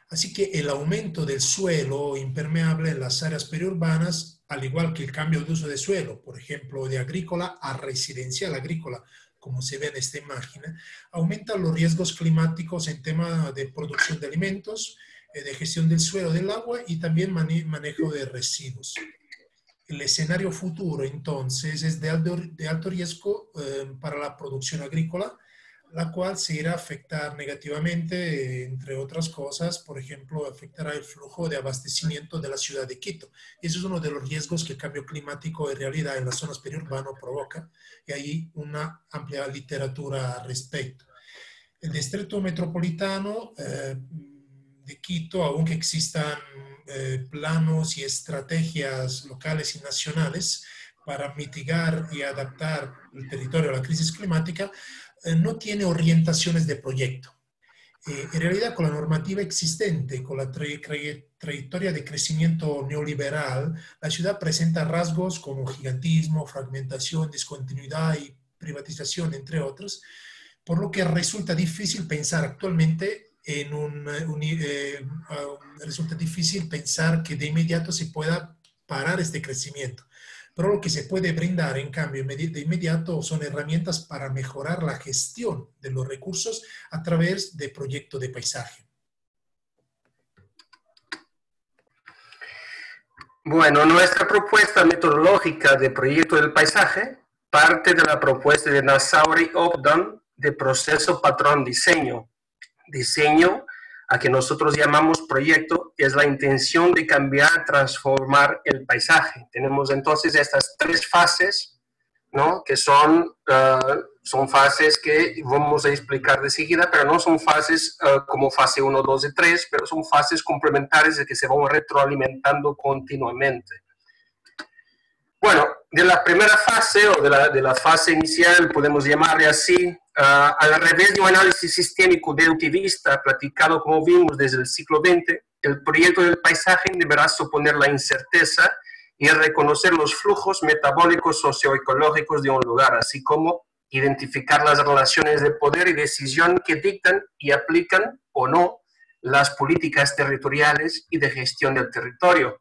Así que el aumento del suelo impermeable en las áreas periurbanas, al igual que el cambio de uso de suelo, por ejemplo, de agrícola a residencial agrícola, como se ve en esta imagen, aumenta los riesgos climáticos en tema de producción de alimentos, de gestión del suelo, del agua y también manejo de residuos. El escenario futuro, entonces, es de alto riesgo para la producción agrícola, la cual se irá a afectar negativamente, entre otras cosas. Por ejemplo, afectará el flujo de abastecimiento de la ciudad de Quito. Eso es uno de los riesgos que el cambio climático en realidad en las zonas periurbanas provoca, y hay una amplia literatura al respecto. El distrito metropolitano de Quito, aunque existan planos y estrategias locales y nacionales para mitigar y adaptar el territorio a la crisis climática, no tiene orientaciones de proyecto. En realidad, con la normativa existente, con la trayectoria de crecimiento neoliberal, la ciudad presenta rasgos como gigantismo, fragmentación, discontinuidad y privatización, entre otros, por lo que resulta difícil pensar actualmente resulta difícil pensar que de inmediato se pueda parar este crecimiento. Pero lo que se puede brindar, en cambio, de inmediato son herramientas para mejorar la gestión de los recursos a través de proyectos de paisaje. Bueno, nuestra propuesta metodológica de proyecto del paisaje parte de la propuesta de Nassau y Obdam de proceso patrón diseño. Diseño, a que nosotros llamamos proyecto, es la intención de cambiar, transformar el paisaje. Tenemos entonces estas tres fases, ¿no? Que son fases que vamos a explicar de seguida, pero no son fases como fase 1, 2 y 3, pero son fases complementarias de que se van retroalimentando continuamente. Bueno, de la primera fase o de la fase inicial, podemos llamarle así, al revés de un análisis sistémico deductivista practicado, como vimos, desde el siglo XX, el proyecto del paisaje deberá suponer la incerteza y reconocer los flujos metabólicos socioecológicos de un lugar, así como identificar las relaciones de poder y decisión que dictan y aplican o no las políticas territoriales y de gestión del territorio.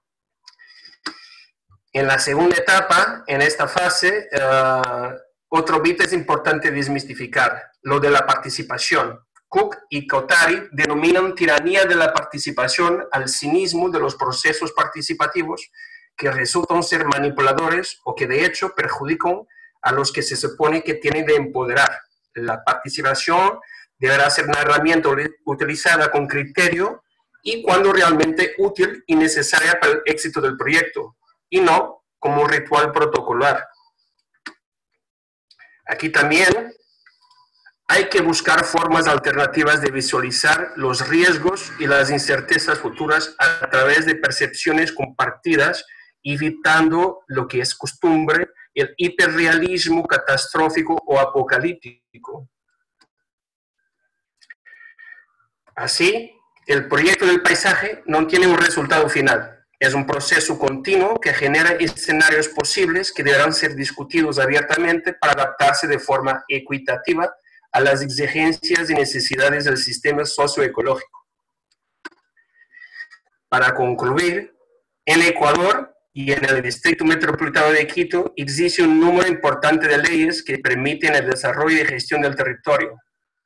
En la segunda etapa, en esta fase, otro bit es importante desmistificar, lo de la participación. Cook y Kothari denominan tiranía de la participación al cinismo de los procesos participativos que resultan ser manipuladores o que de hecho perjudican a los que se supone que tienen de empoderar. La participación deberá ser una herramienta utilizada con criterio y cuando realmente útil y necesaria para el éxito del proyecto, y no como un ritual protocolar. Aquí también hay que buscar formas alternativas de visualizar los riesgos y las incertezas futuras a través de percepciones compartidas, evitando lo que es costumbre, el hiperrealismo catastrófico o apocalíptico. Así, el proyecto del paisaje no tiene un resultado final. Es un proceso continuo que genera escenarios posibles que deberán ser discutidos abiertamente para adaptarse de forma equitativa a las exigencias y necesidades del sistema socioecológico. Para concluir, en Ecuador y en el Distrito Metropolitano de Quito existe un número importante de leyes que permiten el desarrollo y gestión del territorio.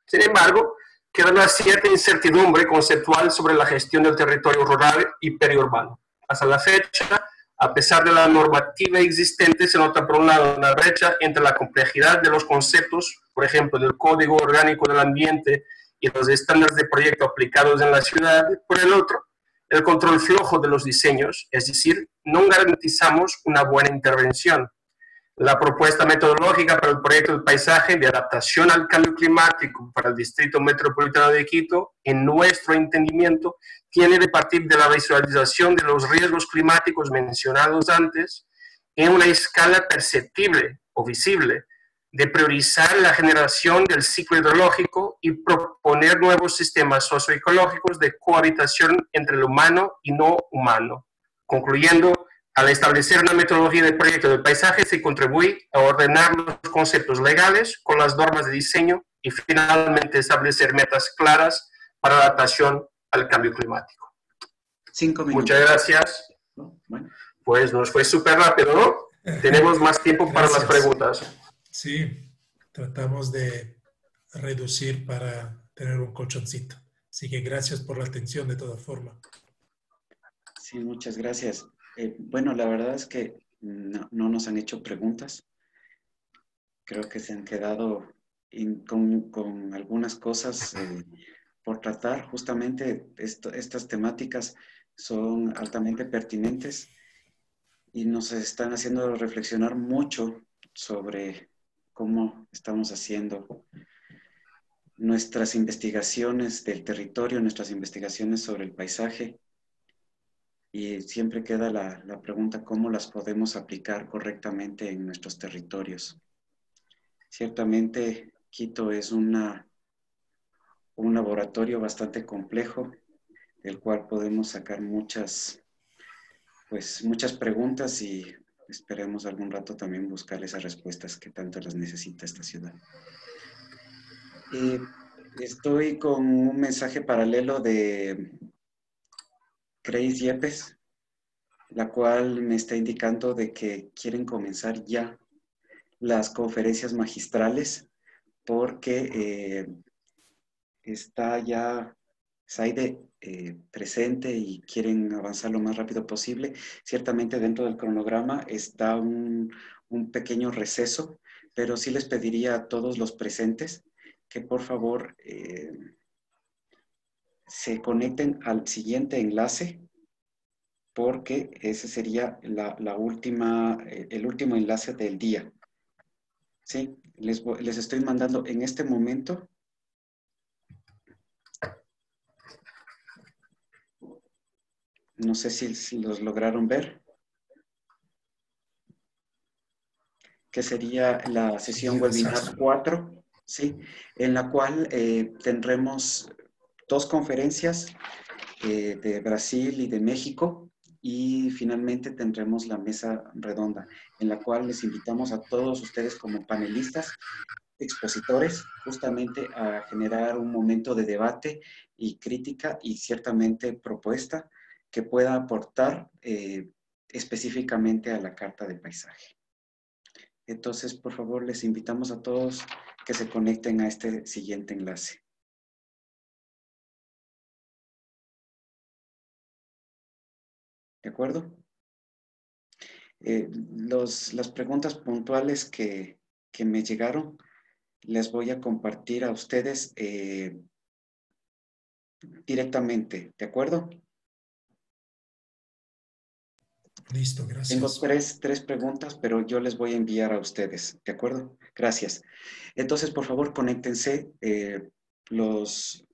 Sin embargo, queda una cierta incertidumbre conceptual sobre la gestión del territorio rural y periurbano. Hasta la fecha, a pesar de la normativa existente, se nota por un lado una brecha entre la complejidad de los conceptos, por ejemplo, del Código Orgánico del Ambiente y los estándares de proyecto aplicados en la ciudad, por el otro, el control flojo de los diseños, es decir, no garantizamos una buena intervención. La propuesta metodológica para el proyecto del paisaje de adaptación al cambio climático para el Distrito Metropolitano de Quito, en nuestro entendimiento, tiene de partir de la visualización de los riesgos climáticos mencionados antes en una escala perceptible o visible, de priorizar la generación del ciclo hidrológico y proponer nuevos sistemas socioecológicos de cohabitación entre lo humano y no humano. Concluyendo, al establecer una metodología de proyecto del paisaje se contribuye a ordenar los conceptos legales con las normas de diseño y finalmente establecer metas claras para la adaptación al cambio climático. 5 minutos. Muchas gracias. Bueno. Pues nos fue súper rápido, ¿no? Tenemos más tiempo para las preguntas. Sí, tratamos de reducir para tener un colchoncito. Así que gracias por la atención de todas formas. Sí, muchas gracias. Bueno, la verdad es que no nos han hecho preguntas. Creo que se han quedado con algunas cosas por tratar. Justamente estas temáticas son altamente pertinentes y nos están haciendo reflexionar mucho sobre cómo estamos haciendo nuestras investigaciones del territorio, nuestras investigaciones sobre el paisaje. Y siempre queda la pregunta, ¿cómo las podemos aplicar correctamente en nuestros territorios? Ciertamente, Quito es un laboratorio bastante complejo, del cual podemos sacar muchas preguntas y esperemos algún rato también buscar esas respuestas que tanto las necesita esta ciudad. Estoy con un mensaje paralelo de Grace Yepes, la cual me está indicando de que quieren comenzar ya las conferencias magistrales porque está ya Saide presente y quieren avanzar lo más rápido posible. Ciertamente dentro del cronograma está un pequeño receso, pero sí les pediría a todos los presentes que por favor se conecten al siguiente enlace, porque ese sería el último enlace del día. Sí, les estoy mandando en este momento. No sé si los lograron ver. Que sería la sesión webinar 4, ¿sí? En la cual tendremos 2 conferencias de Brasil y de México, y finalmente tendremos la mesa redonda, en la cual les invitamos a todos ustedes como panelistas, expositores, justamente a generar un momento de debate y crítica y ciertamente propuesta que pueda aportar específicamente a la Carta del Paisaje. Entonces, por favor, les invitamos a todos que se conecten a este siguiente enlace. ¿De acuerdo? Las preguntas puntuales que me llegaron, les voy a compartir a ustedes directamente, ¿de acuerdo? Listo, Tengo gracias. tres preguntas, pero yo les voy a enviar a ustedes, ¿de acuerdo? Gracias. Entonces, por favor, conéctense los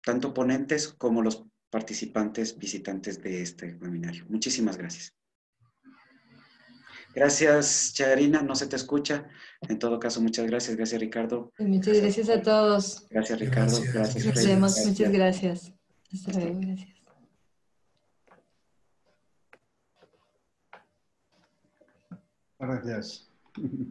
tanto ponentes como los participantes visitantes de este webinario. Muchísimas gracias. Gracias, Charina, no se te escucha. En todo caso, muchas gracias. Gracias, Ricardo. Muchas gracias a todos. Gracias, Ricardo. Gracias, Gracias, Nos Freddy. vemos. gracias. Muchas gracias. Hasta Hasta luego. Gracias. Gracias.